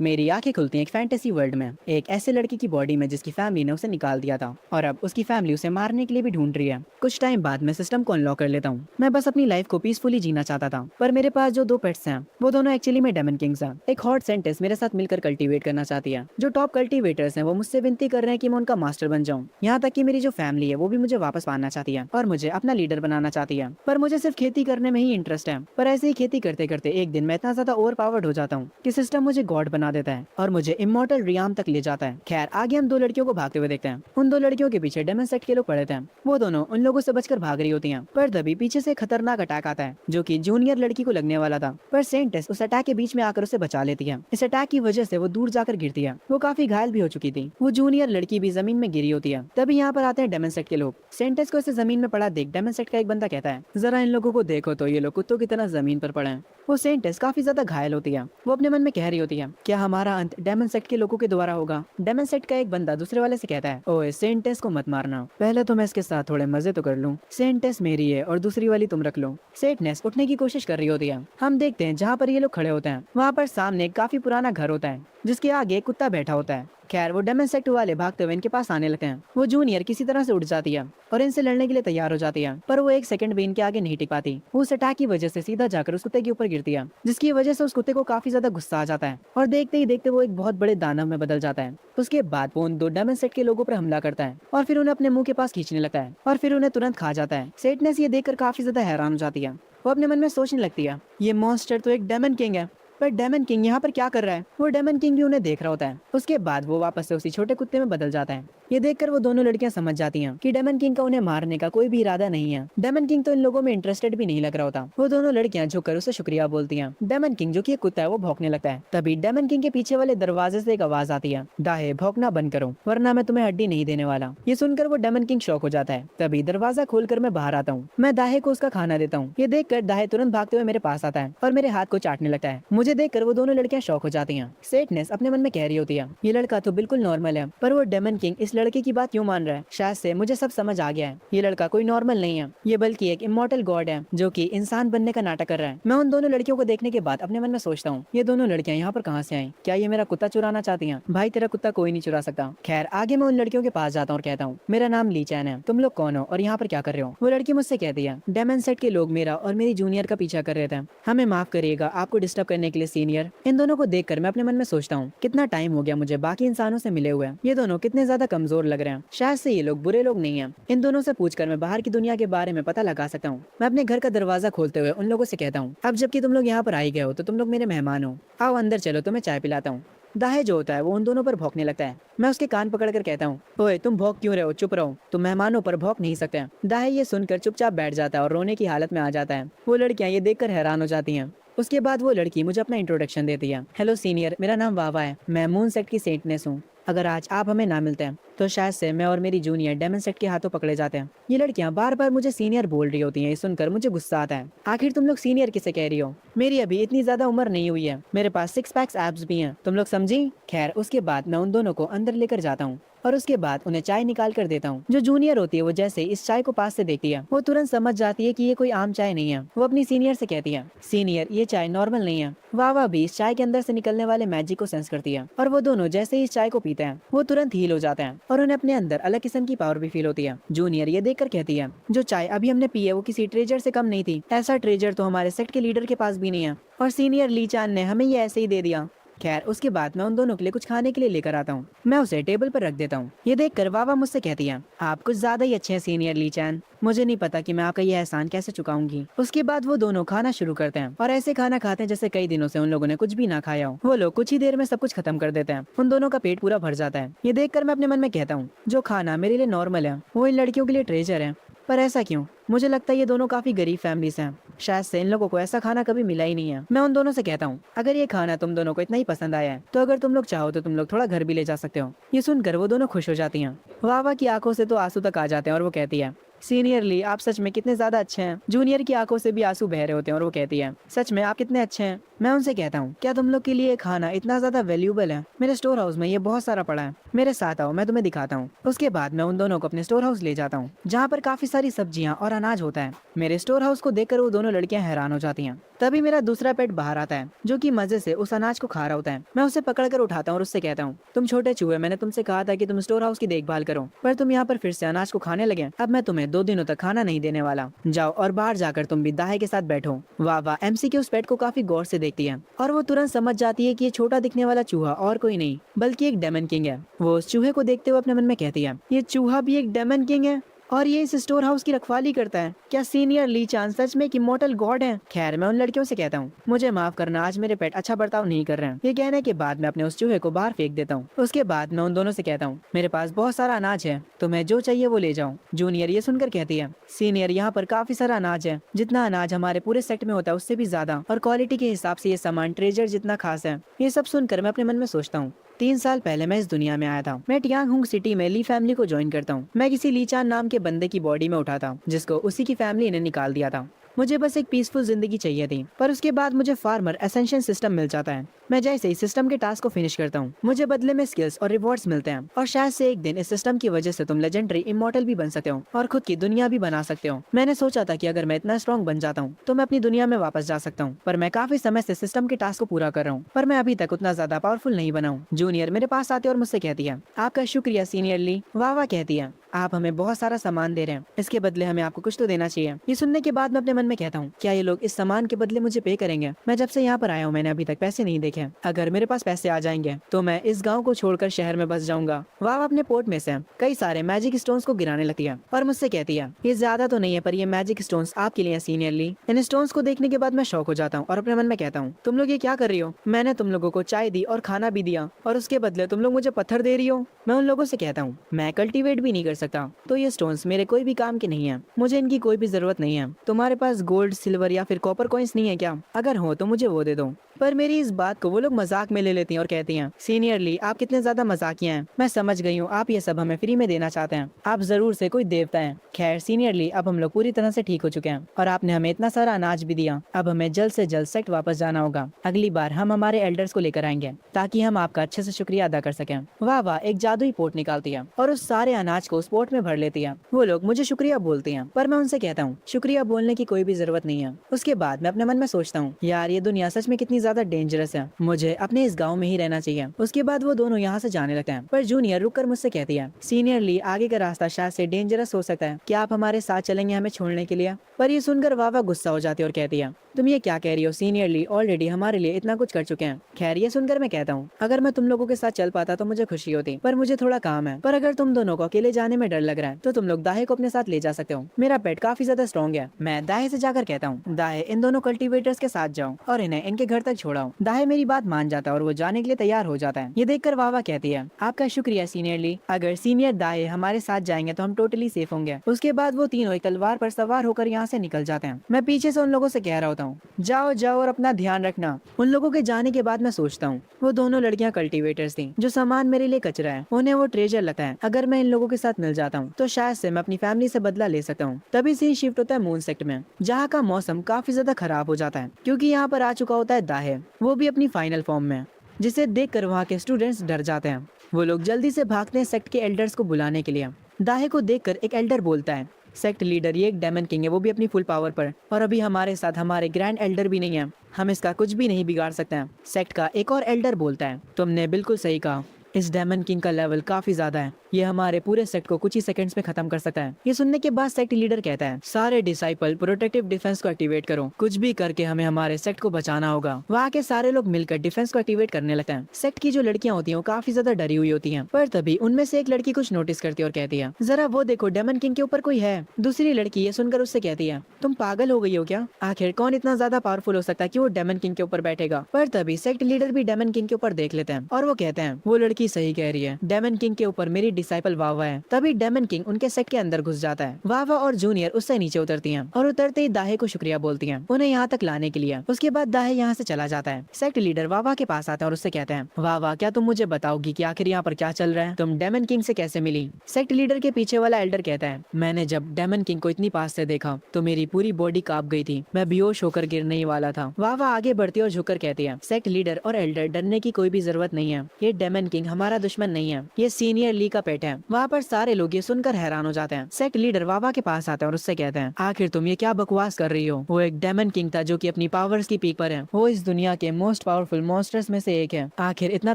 मेरी आंखें खुलती हैं एक फैंटेसी वर्ल्ड में, एक ऐसे लड़के की बॉडी में जिसकी फैमिली ने उसे निकाल दिया था और अब उसकी फैमिली उसे मारने के लिए भी ढूंढ रही है। कुछ टाइम बाद मैं सिस्टम को अनलॉक कर लेता हूँ। मैं बस अपनी लाइफ को पीसफुली जीना चाहता था, पर मेरे पास जो दो पेट्स हैं वो दोनों एक्चुअली में डेमन किंग्स हैं। एक हॉट सेंटेंस मेरे साथ मिलकर कल्टीवेट करना चाहती है। जो टॉप कल्टीवेटर्स हैं वो मुझसे विनती कर रहे हैं कि मैं उनका मास्टर बन जाऊँ। यहाँ तक कि मेरी जो फैमिली है वो भी मुझे वापस पाना चाहती है और मुझे अपना लीडर बनाना चाहती है। पर मुझे सिर्फ खेती करने में ही इंटरेस्ट है। पर ऐसे ही खेती करते करते एक दिन मैं इतना ज्यादा ओवर पावर्ड हो जाता हूँ कि सिस्टम मुझे गॉड बना देता है और मुझे इमॉर्टल रियाम तक ले जाता है। खैर, आगे हम दो लड़कियों को भागते हुए देखते हैं। उन दो लड़कियों के पीछे डेमन सेट के लोग पड़े थे। वो दोनों उन लोगों से बचकर भाग रही होती हैं, पर तभी पीछे से खतरनाक अटैक आता है जो कि जूनियर लड़की को लगने वाला था। पर सेंटेस उस अटैक के बीच में आकर उसे बचा लेती है। इस अटैक की वजह से वो दूर जाकर गिरती है। वो काफी घायल भी हो चुकी थी। वो जूनियर लड़की भी जमीन में गिरी होती है। तभी यहाँ पर आते हैं डेमन सेट के लोग। सेंटेस को इसे जमीन में पड़ा देख डेमन सेट का एक बंदा कहता है, जरा इन लोगों को देखो तो, ये लोग कुत्तों की तरह जमीन पर पड़े हैं। वो सेंटेस काफी ज्यादा घायल होती है। वो अपने मन में कह रही होती है, क्या हमारा अंत डेमन सेट के लोगों के द्वारा होगा। डेमन सेट का एक बंदा दूसरे वाले से कहता है, ओए सेंटेस को मत मारना, पहले तो मैं इसके साथ थोड़े मजे तो कर लूं। सेंटेस मेरी है और दूसरी वाली तुम रख लो। सेंटेस उठने की कोशिश कर रही होती है। हम देखते हैं जहाँ पर ये लोग खड़े होते हैं वहाँ पर सामने एक काफी पुराना घर होता है जिसके आगे एक कुत्ता बैठा होता है। खैर, वो डेमन सेट वाले भागते हुए इनके पास आने लगते हैं। वो जूनियर किसी तरह से उठ जाती है और इनसे लड़ने के लिए तैयार हो जाती है, पर वो एक सेकंड भी इनके आगे नहीं टिक पाती। वो उस अटैक की वजह से सीधा जाकर उस कुत्ते के ऊपर गिरती है, जिसकी वजह से उस कुत्ते को काफी ज्यादा गुस्सा आ जाता है और देखते ही देखते वो एक बहुत बड़े दानव में बदल जाता है। उसके बाद वो उन दो डेमन सेट के लोगों पर हमला करता है और फिर उन्हें अपने मुंह के पास खींचने लगता है और फिर उन्हें तुरंत खा जाता है। सेटनेस ये देखकर काफी ज्यादा हैरान हो जाती है। वो अपने मन में सोचने लगती है, ये मॉन्स्टर तो एक डेमन किंग है, पर डेमन किंग यहाँ पर क्या कर रहा है। वो डेमन किंग भी उन्हें देख रहा होता है। उसके बाद वो वापस से उसी छोटे कुत्ते में बदल जाता है। ये देखकर वो दोनों लड़कियां समझ जाती हैं कि डेमन किंग का उन्हें मारने का कोई भी इरादा नहीं है। डेमन किंग तो इन लोगों में इंटरेस्टेड भी नहीं लग रहा होता। वो दोनों लड़कियां झुककर उसे शुक्रिया बोलती हैं। डेमन किंग जो कि एक कुत्ता है वो भौंकने लगता है। तभी डेमन किंग के पीछे वाले दरवाजे से एक आवाज आती है, दाहे भौंकना बंद करो वरना मैं तुम्हें हड्डी नहीं देने वाला। ये सुनकर वो डेमन किंग शॉक हो जाता है। तभी दरवाजा खोलकर मैं बाहर आता हूँ। मैं दाहे को उसका खाना देता हूँ। ये देखकर दाहे तुरंत भागते हुए मेरे पास आता है और मेरे हाथ को चाटने लगता है। मुझे देखकर वो दोनों लड़कियां शॉक हो जाती हैं। सेटनेस अपने मन में कह रही होती है, ये लड़का तो बिल्कुल नॉर्मल है, पर वो डेमन किंग इस लड़के की बात क्यों मान रहा है। शायद से मुझे सब समझ आ गया है। ये लड़का कोई नॉर्मल नहीं है, ये बल्कि एक इमॉर्टल गॉड है जो कि इंसान बनने का नाटक कर रहा है। मैं उन दोनों लड़कियों को देखने के बाद अपने मन में सोचता हूँ, ये दोनों लड़कियां यहाँ पर कहाँ से आई। क्या ये मेरा कुत्ता चुराना चाहती हैं? भाई, तेरा कुत्ता कोई नहीं चुरा सकता। खैर, आगे मैं उन लड़कियों के पास जाता हूँ और कहता हूँ, मेरा नाम ली चैन है, तुम लोग कौन हो और यहाँ पर क्या कर रहे हो। वो लड़की मुझसे कहती है, डेमन सेट के लोग मेरा और मेरी जूनियर का पीछा कर रहे थे, हमें माफ करिएगा आपको डिस्टर्ब करने के लिए सीनियर। इन दोनों को देखकर मैं अपने मन में सोचता हूँ, कितना टाइम हो गया मुझे बाकी इंसानों से मिले हुए। ये दोनों कितने ज्यादा कमजोर लग रहे हैं। शायद से ये लोग बुरे लोग नहीं हैं। इन दोनों से पूछकर मैं बाहर की दुनिया के बारे में पता लगा सकता हूँ। मैं अपने घर का दरवाजा खोलते हुए उन लोगों से कहता हूँ, अब जबकि तुम लोग यहाँ पर आई गए हो तो तुम लोग मेरे मेहमान हो, आओ अंदर चलो, तुम्हें चाय पिलाता हूँ। दाहे जो होता है वो उन दोनों पर भौंकने लगता है। मैं उसके कान पकड़कर कहता हूँ, ओए तुम भौंक क्यों रहे हो, चुप रहो, तुम मेहमानों पर भौंक नहीं सकते। दाहे ये सुनकर चुपचाप बैठ जाता है और रोने की हालत में आ जाता है। वो लड़कियां ये देखकर हैरान हो जाती हैं। उसके बाद वो लड़की मुझे अपना इंट्रोडक्शन देती है, हेलो सीनियर, मेरा नाम वावा है, मैं मून सेट की सेंटनेस हूँ। अगर आज आप हमें ना मिलते हैं तो शायद से मैं और मेरी जूनियर डेमन सेट के हाथों पकड़े जाते हैं। ये लड़कियां बार बार मुझे सीनियर बोल रही होती हैं। ये सुनकर मुझे गुस्सा आता है। आखिर तुम लोग सीनियर किसे कह रही हो? मेरी अभी इतनी ज्यादा उम्र नहीं हुई है, मेरे पास 6 पैक्स एब्स भी हैं, तुम लोग समझी। खैर, उसके बाद मैं उन दोनों को अंदर लेकर जाता हूँ और उसके बाद उन्हें चाय निकाल कर देता हूँ। जो जूनियर होती है वो जैसे इस चाय को पास से देखती है वो तुरंत समझ जाती है कि ये कोई आम चाय नहीं है। वो अपनी सीनियर से कहती है, सीनियर ये चाय नॉर्मल नहीं है। वावा भी इस चाय के अंदर से निकलने वाले मैजिक को सेंस करती है और वो दोनों जैसे ही इस चाय को पीते हैं वो तुरंत हील हो जाते हैं और उन्हें अपने अंदर अलग किस्म की पावर भी फील होती है। जूनियर ये देखकर कहती है, जो चाय अभी हमने पी है वो किसी ट्रेजर से कम नहीं थी, ऐसा ट्रेजर तो हमारे सेट के लीडर के पास भी नहीं है और सीनियर ली चान ने हमें ये ऐसे ही दे दिया। खैर, उसके बाद मैं उन दोनों के लिए कुछ खाने के लिए लेकर आता हूँ। मैं उसे टेबल पर रख देता हूँ। ये देखकर वावा मुझसे कहती है, आप कुछ ज्यादा ही अच्छे हैं सीनियर ली चैन, मुझे नहीं पता कि मैं आपका ये एहसान कैसे चुकाऊंगी। उसके बाद वो दोनों खाना शुरू करते हैं और ऐसे खाना खाते हैं जैसे कई दिनों से उन लोगों ने कुछ भी ना खाया हो। वो लोग कुछ ही देर में सब कुछ खत्म कर देते हैं। उन दोनों का पेट पूरा भर जाता है। ये देखकर मैं अपने मन में कहता हूँ, जो खाना मेरे लिए नॉर्मल है वो इन लड़कियों के लिए ट्रेजर है। पर ऐसा क्यों? मुझे लगता है ये दोनों काफी गरीब फैमिली से हैं। शायद से इन लोगों को ऐसा खाना कभी मिला ही नहीं है। मैं उन दोनों से कहता हूँ, अगर ये खाना तुम दोनों को इतना ही पसंद आया है तो अगर तुम लोग चाहो तो तुम लोग थोड़ा घर भी ले जा सकते हो। ये सुनकर वो दोनों खुश हो जाती हैं। वावा की आंखों से तो आंसू तक आ जाते हैं और वो कहती है, सीनियर ली आप सच में कितने ज्यादा अच्छे हैं। जूनियर की आंखों से भी आंसू बह रहे होते हैं और वो कहती है, सच में आप कितने अच्छे हैं। मैं उनसे कहता हूँ, क्या तुम लोग के लिए खाना इतना ज्यादा वैल्यूबल है? मेरे स्टोर हाउस में ये बहुत सारा पड़ा है, मेरे साथ आओ मैं तुम्हें दिखाता हूँ। उसके बाद मैं उन दोनों को अपने स्टोर हाउस ले जाता हूँ जहाँ पर काफी सारी सब्जियाँ और अनाज होता है। मेरे स्टोर हाउस को देखकर वो दोनों लड़कियां हैरान हो जाती हैं। तभी मेरा दूसरा पेट बाहर आता है जो कि मजे से उस अनाज को खा रहा होता है। मैं उसे पकड़कर उठाता हूँ और उससे कहता हूँ, तुम छोटे चूहे, मैंने तुमसे कहा था कि तुम स्टोर हाउस की देखभाल करो, पर तुम यहाँ पर फिर से अनाज को खाने लगे। अब मैं तुम्हें 2 दिनों तक खाना नहीं देने वाला। जाओ और बाहर जाकर तुम भी दाहे के साथ बैठो। वाह वाह। एमसी के उस पेट को काफी गौर से देखती है और वो तुरंत समझ जाती है कि ये छोटा दिखने वाला चूहा और कोई नहीं बल्कि एक डेमन किंग है। वो उस चूहे को देखते हुए अपने मन में कहती है, ये चूहा भी एक डेमन किंग है और ये इस स्टोर हाउस की रखवाली करता है। क्या सीनियर ली चांद सच में एक इमॉर्टल गॉड है? खैर, मैं उन लड़कियों से कहता हूँ, मुझे माफ करना, आज मेरे पेट अच्छा बर्ताव नहीं कर रहे हैं। ये कहने के बाद मैं अपने उस चूहे को बाहर फेंक देता हूँ। उसके बाद मैं उन दोनों से कहता हूँ, मेरे पास बहुत सारा अनाज है, तुम्हें जो चाहिए वो ले जाओ। जूनियर ये सुनकर कहती है, सीनियर यहाँ पर काफी सारा अनाज है, जितना अनाज हमारे पूरे सेट में होता है उससे भी ज्यादा, और क्वालिटी के हिसाब से ये सामान ट्रेजर जितना खास है। ये सब सुनकर मैं अपने मन में सोचता हूँ, 3 साल पहले मैं इस दुनिया में आया था। मैं टियांगहुंग सिटी में ली फैमिली को ज्वाइन करता हूँ। मैं किसी ली चान नाम के बंदे की बॉडी में उठा था जिसको उसी की फैमिली ने निकाल दिया था। मुझे बस एक पीसफुल जिंदगी चाहिए थी, पर उसके बाद मुझे फार्मर एसेंशियल सिस्टम मिल जाता है। मैं जैसे ही सिस्टम के टास्क को फिनिश करता हूँ, मुझे बदले में स्किल्स और रिवॉर्ड्स मिलते हैं, और शायद से एक दिन इस सिस्टम की वजह से तुम लेजेंडरी इमॉर्टल भी बन सकते हो और खुद की दुनिया भी बना सकते हो। मैंने सोचा था कि अगर मैं इतना स्ट्रॉन्ग बन जाता हूँ तो मैं अपनी दुनिया में वापस जा सकता हूँ, पर मैं काफी समय से सिस्टम के टास्क को पूरा कर रहा हूँ, पर मैं अभी तक उतना ज्यादा पावरफुल नहीं बना हूँ। जूनियर मेरे पास आते और मुझसे कहती है, आपका शुक्रिया सीनियर ली। वाह वाह कहती है, आप हमें बहुत सारा सामान दे रहे हैं, इसके बदले हमें आपको कुछ तो देना चाहिए। ये सुनने के बाद मैं अपने मन में कहता हूँ, क्या ये लोग इस सामान के बदले मुझे पे करेंगे? मैं जब से यहाँ पर आया हूँ मैंने अभी तक पैसे नहीं देखे। अगर मेरे पास पैसे आ जाएंगे तो मैं इस गांव को छोड़कर शहर में बस जाऊंगा। वाह अपने पोर्ट में से कई सारे मैजिक स्टोन्स को गिराने लगती है और मुझसे कहती है, ये ज्यादा तो नहीं है, पर ये मैजिक स्टोन्स आपके लिए सीनियर ली। इन स्टोन्स को देखने के बाद मैं शौक हो जाता हूँ और अपने मन में कहता हूँ, तुम लोग ये क्या कर रही हो? मैंने तुम लोगों को चाय दी और खाना भी दिया और उसके बदले तुम लोग मुझे पत्थर दे रही हो। मैं उन लोगों से कहता हूँ, मैं कल्टीवेट भी नहीं कर सकता, तो ये स्टोन्स मेरे कोई भी काम के नहीं है, मुझे इनकी कोई भी जरूरत नहीं है। तुम्हारे पास गोल्ड, सिल्वर या फिर कॉपर कॉइंस नहीं है क्या? अगर हो तो मुझे वो दे दो। पर मेरी इस बात को वो लोग मजाक में ले लेती हैं और कहती हैं, सीनियरली आप कितने ज्यादा मजाकिया हैं। मैं समझ गई हूँ, आप ये सब हमें फ्री में देना चाहते हैं, आप जरूर से कोई देवता हैं। खैर सीनियरली, अब हम लोग पूरी तरह से ठीक हो चुके हैं और आपने हमें इतना सारा अनाज भी दिया। अब हमें जल्द से जल्द सेक्ट वापस जाना होगा। अगली बार हम हमारे एल्डर्स को लेकर आएंगे ताकि हम आपका अच्छे से शुक्रिया अदा कर सकें। वाह वाह, एक जादुई पोर्ट निकालती है और उस सारे अनाज को उस पोर्ट में भर लेती है। वो लोग मुझे शुक्रिया बोलती हैं, पर मैं उनसे कहता हूँ, शुक्रिया बोलने की कोई भी जरूरत नहीं है। उसके बाद मैं अपने मन में सोचता हूँ, यार ये दुनिया सच में कितनी ज्यादा डेंजरस है, मुझे अपने इस गाँव में ही रहना चाहिए। उसके बाद वो दोनों यहाँ से जाने लगते हैं, पर जूनियर रुककर मुझसे कहती है, सीनियरली आगे का रास्ता शायद से डेंजरस हो सकता है, क्या आप हमारे साथ चलेंगे हमें छोड़ने के लिए? पर ये सुनकर वावा गुस्सा हो जाती है और कहती है, तुम ये क्या कह रही हो सीनियरली, ऑलरेडी हमारे लिए इतना कुछ कर चुके हैं। खैर ये सुनकर मैं कहता हूँ, अगर मैं तुम लोगों के साथ चल पाता तो मुझे खुशी होती, पर मुझे थोड़ा काम है। पर अगर तुम दोनों को अकेले जाने में डर लग रहा है तो तुम लोग दाहे को अपने साथ ले जा सकते हो, मेरा पेट काफी ज्यादा स्ट्रॉन्ग है। मैं दाहे से जाकर कहता हूँ, दाहे इन दोनों कल्टीवेटर्स के साथ जाओ और इन्हें इनके घर तक छोड़ाओ। दाहे मेरी बात मान जाता है और वो जाने के लिए तैयार हो जाता है। ये देखकर वावा कहती है, आपका शुक्रिया सीनियरली, अगर सीनियर दाहे हमारे साथ जाएंगे तो हम टोटली सेफ होंगे। उसके बाद वो तीनों एक तलवार पर सवार होकर यहाँ से निकल जाते हैं। मैं पीछे से उन लोगों से कह रहा होता हूँ, जाओ जाओ और अपना ध्यान रखना। उन लोगों के जाने के बाद मैं सोचता हूँ, वो दोनों लड़कियां कल्टीवेटर्स थी, जो सामान मेरे लिए कचरा है, उन्हें वो ट्रेजर लगता है। अगर मैं इन लोगों के साथ मिल जाता हूँ तो शायद से मैं अपनी फैमिली से बदला ले सकता हूँ। तभी सीन शिफ्ट होता है मून सेक्ट में, जहाँ का मौसम काफी ज्यादा खराब हो जाता है क्योंकि यहाँ पर आ चुका होता है दाहे, वो भी अपनी फाइनल फॉर्म में, जिसे देखकर वहाँ के स्टूडेंट्स डर जाते हैं। वो लोग जल्दी से भागते हैं सेक्ट के एल्डर्स को बुलाने के लिए। दाहे को देखकर एक एल्डर बोलता है, सेक्ट लीडर ये एक डेमन किंग है, वो भी अपनी फुल पावर पर, और अभी हमारे साथ हमारे ग्रैंड एल्डर भी नहीं है, हम इसका कुछ भी नहीं बिगाड़ सकते हैं। सेक्ट का एक और एल्डर बोलता है, तुमने बिल्कुल सही कहा, इस डेमन किंग का लेवल काफी ज्यादा है, ये हमारे पूरे सेक्ट को कुछ ही सेकंड्स में खत्म कर सकता है। ये सुनने के बाद सेक्ट लीडर कहता है, सारे डिसाइपल प्रोटेक्टिव डिफेंस को एक्टिवेट करो, कुछ भी करके हमें हमारे सेक्ट को बचाना होगा। वहाँ के सारे लोग मिलकर डिफेंस को एक्टिवेट करने लगते हैं। सेक्ट की जो लड़कियां होती हैं वो काफी ज्यादा डरी हुई होती हैं, पर तभी उनमें से एक लड़की कुछ नोटिस करती है और कहती है, जरा वो देखो डेमन किंग के ऊपर कोई है। दूसरी लड़की ये सुनकर उससे कहती है, तुम पागल हो गई हो क्या? आखिर कौन इतना ज्यादा पावरफुल हो सकता है कि वो डेमन किंग के ऊपर बैठेगा? पर तभी सेक्ट लीडर भी डेमन किंग के ऊपर देख लेते हैं और वो कहते हैं, वो लड़की सही कह रही है, डेमन किंग के ऊपर मेरी डिसाइपल वावा है। तभी डेमन किंग उनके सेक्ट के अंदर घुस जाता है। वावा और जूनियर उससे नीचे उतरती हैं और उतरते ही दाहे को शुक्रिया बोलती हैं उन्हें यहाँ तक लाने के लिए। उसके बाद दाहे यहाँ से चला जाता है। सेक्ट लीडर वावा के पास आता है और उससे कहते हैं, वावा क्या तुम मुझे बताओगी कि आखिर यहाँ पर क्या चल रहा है? तुम डेमन किंग से कैसे मिली? सेक्ट लीडर के पीछे वाला एल्डर कहता है, मैंने जब डेमन किंग को इतनी पास से देखा तो मेरी पूरी बॉडी कांप गई थी, मैं बेहोश होकर गिरने ही वाला था। वावा आगे बढ़ती और झुककर कहती है, सेक्ट लीडर और एल्डर डरने की कोई भी जरूरत नहीं है, ये डेमन किंग किंग हमारा दुश्मन नहीं है, ये सीनियर ली का पेट है। वहाँ पर सारे लोग ये सुनकर हैरान हो जाते हैं। सेक्ट लीडर वावा के पास आता है और उससे कहते हैं, आखिर तुम ये क्या बकवास कर रही हो? वो एक डेमन किंग था जो कि अपनी पावर्स की पीक पर है। वो इस दुनिया के मोस्ट पावरफुल मॉन्स्टर्स में से एक है। आखिर इतना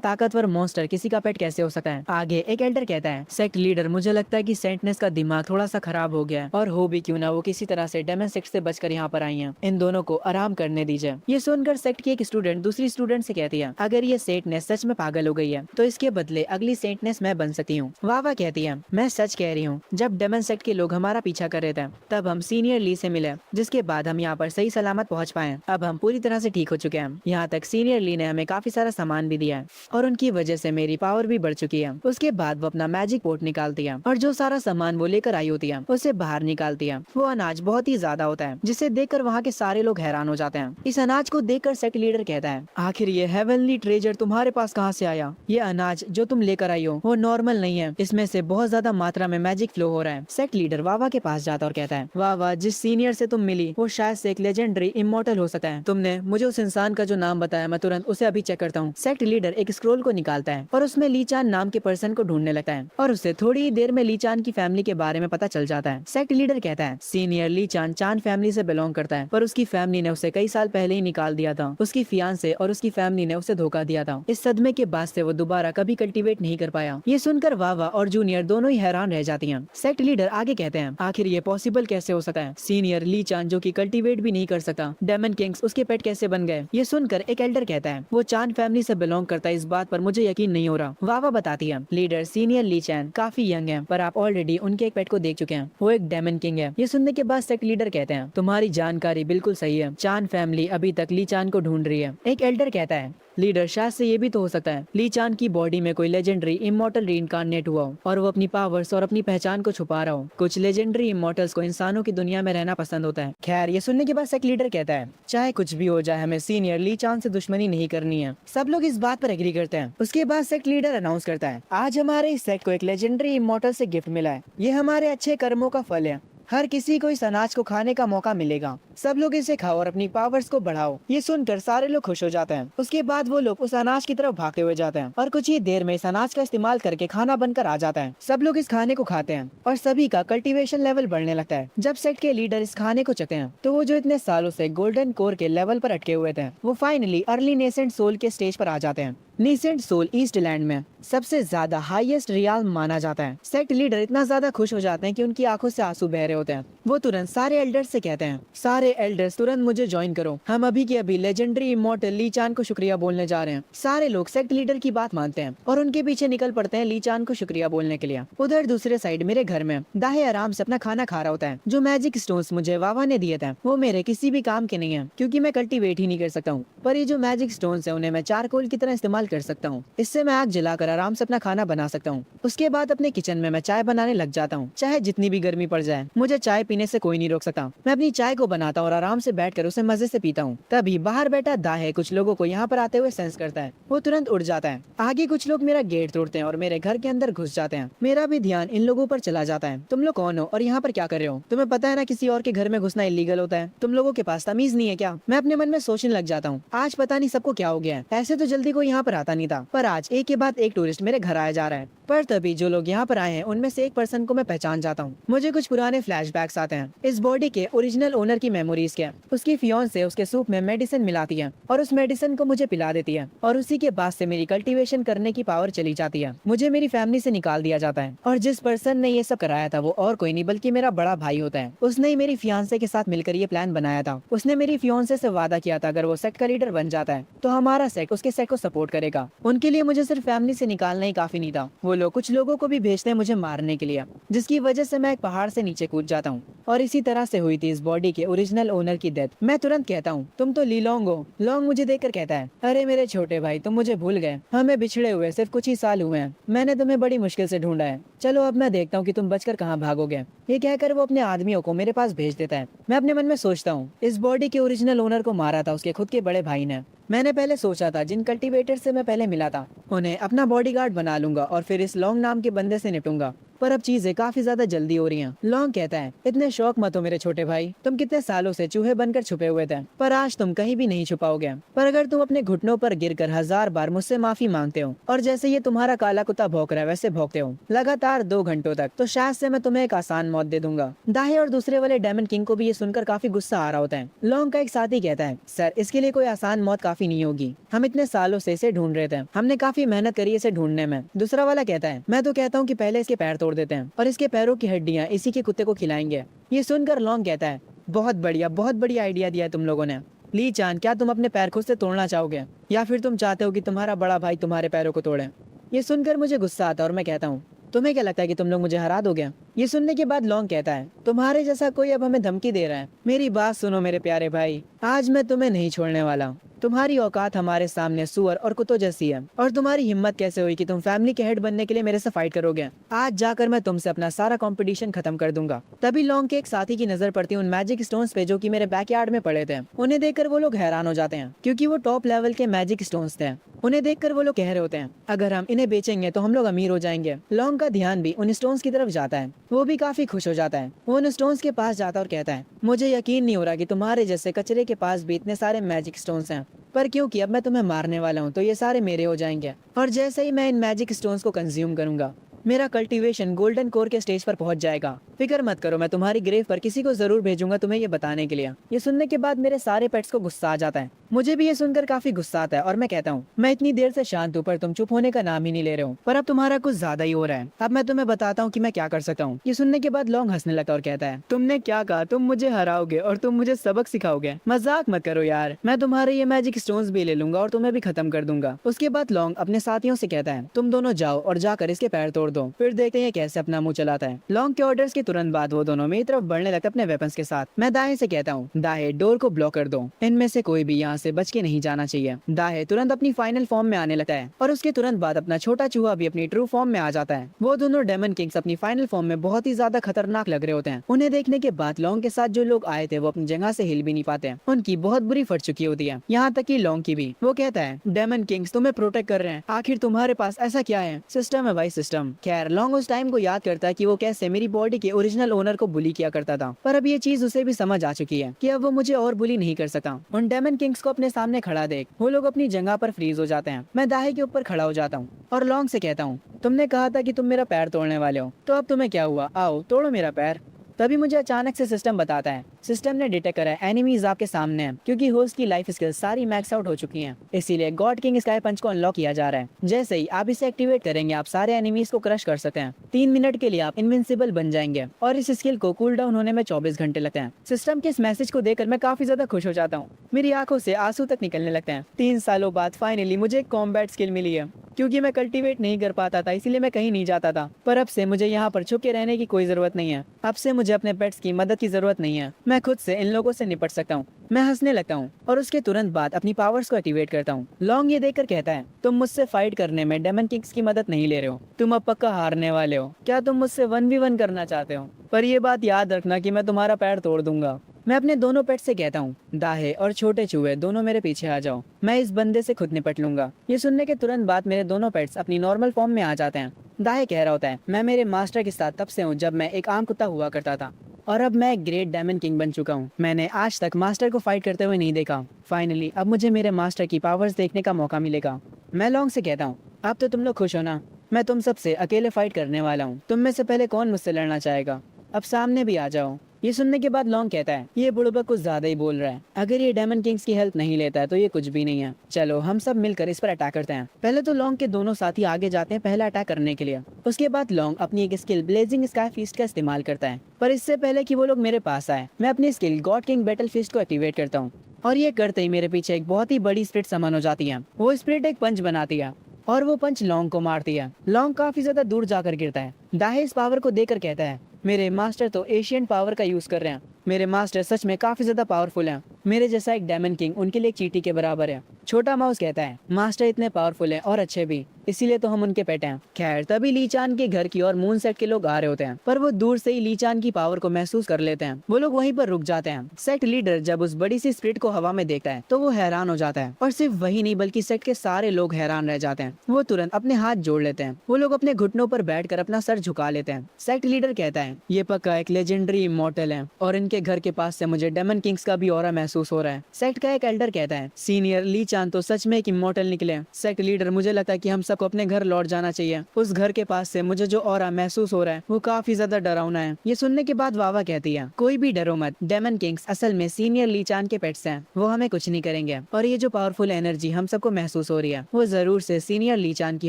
ताकतवर मॉन्स्टर किसी का पेट कैसे हो सकता है? आगे एक एल्डर कहता है, सेक्ट लीडर मुझे लगता है कि सेंटनेस का दिमाग थोड़ा सा खराब हो गया है, और हो भी क्यों ना वो किसी तरह से डेमन सेक्ट से बचकर यहाँ पर आई हैं। इन दोनों को आराम करने दीजिए। ये सुनकर सेक्ट की एक स्टूडेंट दूसरी स्टूडेंट से कहती है, अगर ये सेंटनेस सच में पागल हो गई है तो इसके बदले अगली सेंटनेस मैं बन सकती हूँ। वावा कहती है, मैं सच कह रही हूँ, जब डेमन सेक्ट के लोग हमारा पीछा कर रहे थे तब हम सीनियर ली से मिले, जिसके बाद हम यहाँ पर सही सलामत पहुँच पाए। अब हम पूरी तरह से ठीक हो चुके हैं। यहाँ तक सीनियर ली ने हमें काफी सारा सामान भी दिया है और उनकी वजह से मेरी पावर भी बढ़ चुकी है। उसके बाद वो अपना मैजिक पोर्ट निकालती है और जो सारा सामान वो लेकर आई होती है उसे बाहर निकालती है। वो अनाज बहुत ही ज्यादा होता है जिसे देखकर वहाँ के सारे लोग हैरान हो जाते हैं। इस अनाज को देखकर सेक्ट लीडर कहता है, आखिर ये हेवनली ट्रेजर तुम्हारे पास कहाँ से आया? ये अनाज जो तुम लेकर आई हो वो नॉर्मल नहीं है, इसमें से बहुत ज्यादा मात्रा में मैजिक फ्लो हो रहा है। सेक्ट लीडर वावा के पास जाता और कहता है, वावा जिस सीनियर से तुम मिली वो शायद से एक लेजेंडरी इमॉर्टल हो सकता है। तुमने मुझे उस इंसान का जो नाम बताया, मैं तुरंत उसे अभी चेक करता हूँ। सेक्ट लीडर एक स्क्रोल को निकालता है और उसमें लीचान नाम के पर्सन को ढूंढने लगता है और उससे थोड़ी ही देर में लीचान की फैमिली के बारे में पता चल जाता है। सेक्ट लीडर कहता है, सीनियर लीचान चान फैमिली से बिलोंग करता है, पर उसकी फैमिली ने उसे कई साल पहले ही निकाल दिया था। उसकी फियांसे और उसकी फैमिली ने उसे धोखा दिया था। इस सदमे के बाद से वो दोबारा कभी कल्टीवेट नहीं कर पाया। ये सुनकर वावा और जूनियर दोनों ही हैरान रह जाती हैं। सेक्ट लीडर आगे कहते हैं, आखिर ये पॉसिबल कैसे हो सकता है? सीनियर लीचान जो कि कल्टीवेट भी नहीं कर सकता, डेमन किंग्स उसके पेट कैसे बन गए? ये सुनकर एक एल्डर कहता है, वो चान फैमिली से बिलोंग करता है, इस बात पर मुझे यकीन नहीं हो रहा। वावा बताती है, लीडर सीनियर लीचान काफी यंग है, पर आप ऑलरेडी उनके एक पेट को देख चुके हैं, वो एक डेमन किंग है। ये सुनने के बाद सेक्ट लीडर कहते हैं, तुम्हारी जानकारी बिल्कुल सही है, चान फैमिली अभी तक लीचान को ढूंढ रही है। एक एल्डर कहता है, लीडर शायद से ये भी तो हो सकता है लीचान की बॉडी में कोई लेजेंडरी इमॉर्टल रीइंकार्नेट हुआ हो और वो अपनी पावर्स और अपनी पहचान को छुपा रहा हो। कुछ लेजेंडरी इमॉर्टल्स को इंसानों की दुनिया में रहना पसंद होता है। खैर, ये सुनने के बाद सेक्ट लीडर कहता है, चाहे कुछ भी हो जाए हमें सीनियर लीचान से दुश्मनी नहीं करनी है। सब लोग इस बात पर एग्री करते हैं। उसके बाद सेक्ट लीडर अनाउंस करता है, आज हमारे इस सेक्ट को एक लेजेंडरी इमॉर्टल से गिफ्ट मिला है। ये हमारे अच्छे कर्मों का फल है। हर किसी को इस अनाज को खाने का मौका मिलेगा। सब लोग इसे खाओ और अपनी पावर्स को बढ़ाओ। ये सुनकर सारे लोग खुश हो जाते हैं। उसके बाद वो लोग उस अनाज की तरफ भागते हुए जाते हैं और कुछ ही देर में इस अनाज का इस्तेमाल करके खाना बनकर आ जाता है। सब लोग इस खाने को खाते हैं और सभी का कल्टीवेशन लेवल बढ़ने लगता है। जब सेक्ट के लीडर इस खाने को चखते हैं तो वो जो इतने सालों से गोल्डन कोर के लेवल पर अटके हुए थे, वो फाइनली अर्ली नेसेंट सोल के स्टेज पर आ जाते हैं। नीसेंट सोल ईस्टलैंड में सबसे ज्यादा हाईएस्ट रियाल माना जाता है। सेक्ट लीडर इतना ज्यादा खुश हो जाते हैं कि उनकी आंखों से आंसू बह रहे होते हैं। वो तुरंत सारे एल्डर्स से कहते हैं, सारे एल्डर्स तुरंत मुझे ज्वाइन करो, हम अभी के अभी लेजेंडरी इमॉर्टल लीचान को शुक्रिया बोलने जा रहे हैं। सारे लोग सेक्ट लीडर की बात मानते हैं और उनके पीछे निकल पड़ते हैं लीचान को शुक्रिया बोलने के लिए। उधर दूसरे साइड मेरे घर में दाहे आराम से अपना खाना खा रहा होता है। जो मैजिक स्टोन्स मुझे वावा ने दिए थे वो मेरे किसी भी काम के नहीं है, क्योंकि मैं कल्टीवेट ही नहीं कर सकता हूँ। पर ये जो मैजिक स्टोन्स है उन्हें मैं चारकोल की तरह इस्तेमाल कर सकता हूँ। इससे मैं आग जलाकर आराम से अपना खाना बना सकता हूँ। उसके बाद अपने किचन में मैं चाय बनाने लग जाता हूँ। चाहे जितनी भी गर्मी पड़ जाए, मुझे चाय पीने से कोई नहीं रोक सकता। मैं अपनी चाय को बनाता हूँ और आराम से बैठकर उसे मजे से पीता हूँ। तभी बाहर बैठा दाहे कुछ लोगों को यहाँ पर आते हुए सेंस करता है। वो तुरंत उड़ जाता है। आगे कुछ लोग मेरा गेट तोड़ते हैं और मेरे घर के अंदर घुस जाते हैं। मेरा भी ध्यान इन लोगों पर चला जाता है। तुम लोग कौन हो और यहाँ पर क्या कर रहे हो? तुम्हें पता है ना किसी और के घर में घुसना इलीगल होता है। तुम लोगों के पास तमीज नहीं है क्या? मैं अपने मन में सोचने लग जाता हूँ, आज पता नहीं सबको क्या हो गया है। ऐसे तो जल्दी कोई यहाँ पर आता नहीं था, पर आज एक के बाद एक टूरिस्ट मेरे घर आया जा रहा है। पर तभी जो लोग यहाँ पर आए हैं उनमें से एक पर्सन को मैं पहचान जाता हूँ। मुझे कुछ पुराने फ्लैशबैक्स आते हैं। इस बॉडी के ओरिजिनल ओनर की मेमोरीज के। उसकी फियांसे उसके सूप में मेडिसिन मिलाती है और उस मेडिसिन को मुझे पिला देती है और उसी के बाद से मेरी कल्टीवेशन करने की पावर चली जाती है। मुझे मेरी फैमिली से निकाल दिया जाता है और जिस पर्सन ने ये सब कराया था वो और कोई नहीं बल्कि मेरा बड़ा भाई होता है। उसने ही मेरी फियांसे के साथ मिलकर ये प्लान बनाया था। उसने मेरी फियांसे से वादा किया था अगर वो सेक्ट का लीडर बन जाता है तो हमारा सेक्ट उसके सेक्ट को सपोर्ट करेगा। उनके लिए मुझे सिर्फ फैमिली से निकालना ही काफी नहीं था। वो लोग कुछ लोगों को भी भेजते हैं मुझे मारने के लिए, जिसकी वजह से मैं एक पहाड़ से नीचे कूद जाता हूँ और इसी तरह से हुई थी इस बॉडी के ओरिजिनल ओनर की डेथ। मैं तुरंत कहता हूँ, तुम तो लीलोंग हो। लॉन्ग मुझे देखकर कहता है, अरे मेरे छोटे भाई, तुम मुझे भूल गए। हमें बिछड़े हुए सिर्फ कुछ ही साल हुए हैं। मैंने तुम्हें बड़ी मुश्किल से ढूंढा है। चलो अब मैं देखता हूँ कि तुम बचकर कहाँ भागोगे। ये कहकर वो अपने आदमियों को मेरे पास भेज देता है। मैं अपने मन में सोचता हूँ, इस बॉडी के ओरिजिनल ओनर को मारा था उसके खुद के बड़े भाई ने। मैंने पहले सोचा था जिन कल्टीवेटर से मैं पहले मिला था उन्हें अपना बॉडीगार्ड बना लूंगा और फिर इस लॉन्ग नाम के बंदे से निपटूंगा। पर अब चीजें काफी ज्यादा जल्दी हो रही हैं। लॉन्ग कहता है, इतने शौक मत हो मेरे छोटे भाई, तुम कितने सालों से चूहे बनकर छुपे हुए थे, पर आज तुम कहीं भी नहीं छुपाओगे। पर अगर तुम अपने घुटनों पर गिरकर 1000 बार मुझसे माफी मांगते हो और जैसे ये तुम्हारा काला कुत्ता भौंक रहा है वैसे भौंकते हो लगातार 2 घंटों तक, तो शायद से मैं तुम्हें एक आसान मौत दे दूंगा। दाहे और दूसरे वाले डेमन किंग को भी ये सुनकर काफी गुस्सा आ रहा होता है। लॉन्ग का एक साथी कहता है, सर इसके लिए कोई आसान मौत काफी नहीं होगी, हम इतने सालों से इसे ढूंढ रहे थे, हमने काफी मेहनत करी इसे ढूंढने में। दूसरा वाला कहता है, मैं तो कहता हूँ कि पहले इसके पैर तोड़ देते हैं और इसके पैरों की हड्डियाँ इसी के कुत्ते को खिलाएंगे। ये सुनकर लॉन्ग कहता है, बहुत बढ़िया आइडिया दिया है तुम लोगों ने। ली चान, क्या तुम अपने पैर खुद से तोड़ना चाहोगे या फिर तुम चाहते हो कि तुम्हारा बड़ा भाई तुम्हारे पैरों को तोड़े? ये सुनकर मुझे गुस्सा आता है और मैं कहता हूँ, तुम्हें क्या लगता है कि तुम लोग मुझे हरा दोगे? ये सुनने के बाद लॉन्ग कहता है, तुम्हारे जैसा कोई अब हमें धमकी दे रहा है? मेरी बात सुनो मेरे प्यारे भाई, आज मैं तुम्हें नहीं छोड़ने वाला। तुम्हारी औकात हमारे सामने सुअर और कुत्तों जैसी है, और तुम्हारी हिम्मत कैसे हुई कि तुम फैमिली के हेड बनने के लिए मेरे से फाइट करोगे? आज जाकर मैं तुमसे अपना सारा कंपटीशन खत्म कर दूंगा। तभी लॉन्ग के एक साथी की नजर पड़ती है उन मैजिक स्टोन्स पे जो कि मेरे बैकयार्ड में पड़े थे। उन्हें देखकर वो लोग हैरान हो जाते हैं क्योंकि वो टॉप लेवल के मैजिक स्टोन्स थे। उन्हें देखकर वो लोग कह रहे होते हैं, अगर हम इन्हें बेचेंगे तो हम लोग अमीर हो जाएंगे। लॉन्ग का ध्यान भी उन स्टोन्स की तरफ जाता है, वो भी काफी खुश हो जाता है। वो उन स्टोन्स के पास जाता है और कहता है, मुझे यकीन नहीं हो रहा कि तुम्हारे जैसे कचरे के पास भी इतने सारे मैजिक स्टोन्स हैं, पर क्योंकि अब मैं तुम्हें मारने वाला हूँ तो ये सारे मेरे हो जाएंगे। और जैसे ही मैं इन मैजिक स्टोन्स को कंज्यूम करूंगा, मेरा कल्टीवेशन गोल्डन कोर के स्टेज पर पहुंच जाएगा। फिक्र मत करो, मैं तुम्हारी ग्रेव पर किसी को जरूर भेजूंगा तुम्हें ये बताने के लिए। ये सुनने के बाद मेरे सारे पेट्स को गुस्सा आ जाता है। मुझे भी ये सुनकर काफी गुस्सा आता है और मैं कहता हूँ, मैं इतनी देर से शांत हूँ पर तुम चुप होने का नाम ही नहीं ले रहे हो। पर अब तुम्हारा कुछ ज्यादा ही हो रहा है। अब मैं तुम्हें बताता हूँ कि मैं क्या कर सकता हूँ। ये सुनने के बाद लॉन्ग हंसने लगता और कहता है, तुमने क्या कहा? तुम मुझे हराओगे और तुम मुझे सबक सिखाओगे? मजाक मत करो यार, मैं तुम्हारे ये मैजिक स्टोन्स भी ले लूंगा और तुम्हें भी खत्म कर दूंगा। उसके बाद लॉन्ग अपने साथियों से कहता है, तुम दोनों जाओ और जाकर इसके पैर तोड़ दो, फिर देखते हैं कैसे अपना मुंह चलाता है। लॉन्ग के ऑर्डर्स के तुरंत बाद वो दोनों मेरी तरफ बढ़ने लगते अपने वेपन्स के साथ। मैं दाहे से कहता हूँ, दाहे डोर को ब्लॉक कर दो, इनमें से कोई भी यहाँ से बच के नहीं जाना चाहिए। दाहे तुरंत अपनी फाइनल फॉर्म में आने लगता है और उसके तुरंत बाद अपना छोटा चूहा भी अपनी ट्रू फॉर्म में आ जाता है। वो दोनों डेमन किंग्स अपनी फाइनल फॉर्म में बहुत ही ज्यादा खतरनाक लग रहे होते हैं। उन्हें देखने के बाद लॉन्ग के साथ जो लोग आए थे वो अपनी जगह से हिल भी नहीं पाते। उनकी बहुत बुरी फट चुकी होती है, यहाँ तक कि लॉन्ग की भी। वो कहता है, डेमन किंग्स तुम्हें प्रोटेक्ट कर रहे हैं, आखिर तुम्हारे पास ऐसा क्या है? सिस्टम है भाई, सिस्टम। खैर लॉन्ग उस टाइम को याद करता है कि वो कैसे मेरी बॉडी के ओरिजिनल ओनर को बुली किया करता था, पर अब ये चीज उसे भी समझ आ चुकी है कि अब वो मुझे और बुली नहीं कर सकता। उन डेमन किंग्स को अपने सामने खड़ा देख वो लोग अपनी जगह पर फ्रीज हो जाते हैं। मैं दाहे के ऊपर खड़ा हो जाता हूँ और लॉन्ग से कहता हूँ, तुमने कहा था कि तुम मेरा पैर तोड़ने वाले हो, तो अब तुम्हें क्या हुआ? आओ तोड़ो मेरा पैर। तभी मुझे अचानक से सिस्टम बताता है, सिस्टम ने डिटेक्ट करा है एनिमीज आपके सामने हैं, क्योंकि होस्ट की लाइफ स्किल्स सारी मैक्स आउट हो चुकी हैं, इसीलिए गॉड किंग स्काई पंच को अनलॉक किया जा रहा है। जैसे ही आप इसे एक्टिवेट करेंगे आप सारे एनिमीज को क्रश कर सकते हैं। 3 मिनट के लिए आप इनविंसिबल बन जाएंगे और इस स्किल को कूल डाउन होने में 24 घंटे लगते हैं। सिस्टम के इस मैसेज को देखकर मैं काफी ज्यादा खुश हो जाता हूँ, मेरी आंखों से आंसू तक निकलने लगते हैं। 3 सालों बाद फाइनली मुझे एक कॉम्बैट स्किल मिली है। क्योंकि मैं कल्टीवेट नहीं कर पाता था इसीलिए मैं कहीं नहीं जाता था, पर अब से मुझे यहाँ पर छुप के रहने की कोई जरूरत नहीं है। अब से मुझे अपने पेट्स की मदद की जरूरत नहीं है, मैं खुद से इन लोगों से निपट सकता हूँ। मैं हंसने लगता हूँ और उसके तुरंत बाद अपनी पावर्स को एक्टिवेट करता हूँ। लॉन्ग ये देखकर कहता है, तुम मुझसे फाइट करने में डेमन किंग्स की मदद नहीं ले रहे हो, तुम अब पक्का हारने वाले हो। क्या तुम मुझसे 1v1 करना चाहते हो? पर ये बात याद रखना कि मैं तुम्हारा पैर तोड़ दूंगा। मैं अपने दोनों पेट से कहता हूँ, दाहे और छोटे चूहे दोनों मेरे पीछे आ जाओ, मैं इस बंदे से खुद निपट लूंगा। ये सुनने के तुरंत बाद मेरे दोनों पेट्स अपनी नॉर्मल फॉर्म में आ जाते हैं। दाहे कह रहा होता है, मैं मेरे मास्टर के साथ तब से हूँ जब मैं एक आम कुत्ता हुआ करता था और अब मैं एक ग्रेट डेमन किंग बन चुका हूँ। मैंने आज तक मास्टर को फाइट करते हुए नहीं देखा। फाइनली अब मुझे मेरे मास्टर की पावर्स देखने का मौका मिलेगा। मैं लॉन्ग से कहता हूँ, अब तो तुम लोग खुश हो ना? मैं तुम सबसे अकेले फाइट करने वाला हूँ, तुम में से पहले कौन मुझसे लड़ना चाहेगा? अब सामने भी आ जाओ। ये सुनने के बाद लॉन्ग कहता है, ये बुड़बक कुछ ज्यादा ही बोल रहा है, अगर ये डेमन किंग्स की हेल्प नहीं लेता है तो ये कुछ भी नहीं है। चलो हम सब मिलकर इस पर अटैक करते हैं। पहले तो लॉन्ग के दोनों साथी आगे जाते हैं पहला अटैक करने के लिए। उसके बाद लॉन्ग अपनी एक स्किल ब्लेजिंग स्काई फीस्ट का इस्तेमाल करता है, पर इससे पहले कि वो लोग मेरे पास आए मैं अपनी skill god king battle fist को एक्टिवेट करता हूँ और ये करते ही मेरे पीछे एक बहुत ही बड़ी स्प्रिट समन हो जाती है। वो स्प्रिट एक पंच बनाती है और वो पंच लॉन्ग को मारती है। लॉन्ग काफी ज्यादा दूर जाकर गिरता है। दाहे इस पावर को देखकर कहता है, मेरे मास्टर तो एशियन पावर का यूज कर रहे हैं, मेरे मास्टर सच में काफी ज्यादा पावरफुल हैं। मेरे जैसा एक डेमन किंग उनके लिए एक चींटी के बराबर है। छोटा माउस कहता है, मास्टर इतने पावरफुल हैं और अच्छे भी, इसीलिए तो हम उनके पेट हैं। खैर तभी ली चान के घर की ओर मून सेट के लोग आ रहे होते हैं, पर वो दूर से ही ली चान की पावर को महसूस कर लेते हैं। वो लोग वहीं पर रुक जाते हैं। सेट लीडर जब उस बड़ी सी स्प्रिट को हवा में देखता है तो वो हैरान हो जाता है, और सिर्फ वही नहीं बल्कि सेट के सारे लोग हैरान रह जाते हैं। वो तुरंत अपने हाथ जोड़ लेते हैं। वो लोग अपने घुटनों पर बैठकर अपना सर झुका लेते हैं। सेट लीडर कहता है, ये पक्का एक लेजेंडरी इमॉर्टल है, और इनके घर के पास से मुझे डेमन किंग्स का भी ऑरा महसूस हो रहा है। सेट का एक एल्डर कहता है, सीनियर ली चान तो सच में एक इमॉर्टल निकले। सेट लीडर, मुझे लगता है कि हम सबको अपने घर लौट जाना चाहिए। उस घर के पास से मुझे जो ऑरा महसूस हो रहा है वो काफी ज्यादा डरावना है। ये सुनने के बाद वावा कहती है, कोई भी डरो मत, डेमन किंग्स असल में सीनियर ली चान के पेट्स हैं, वो हमें कुछ नहीं करेंगे, और ये जो पावरफुल एनर्जी हम सबको महसूस हो रही है वो जरूर से सीनियर ली चान की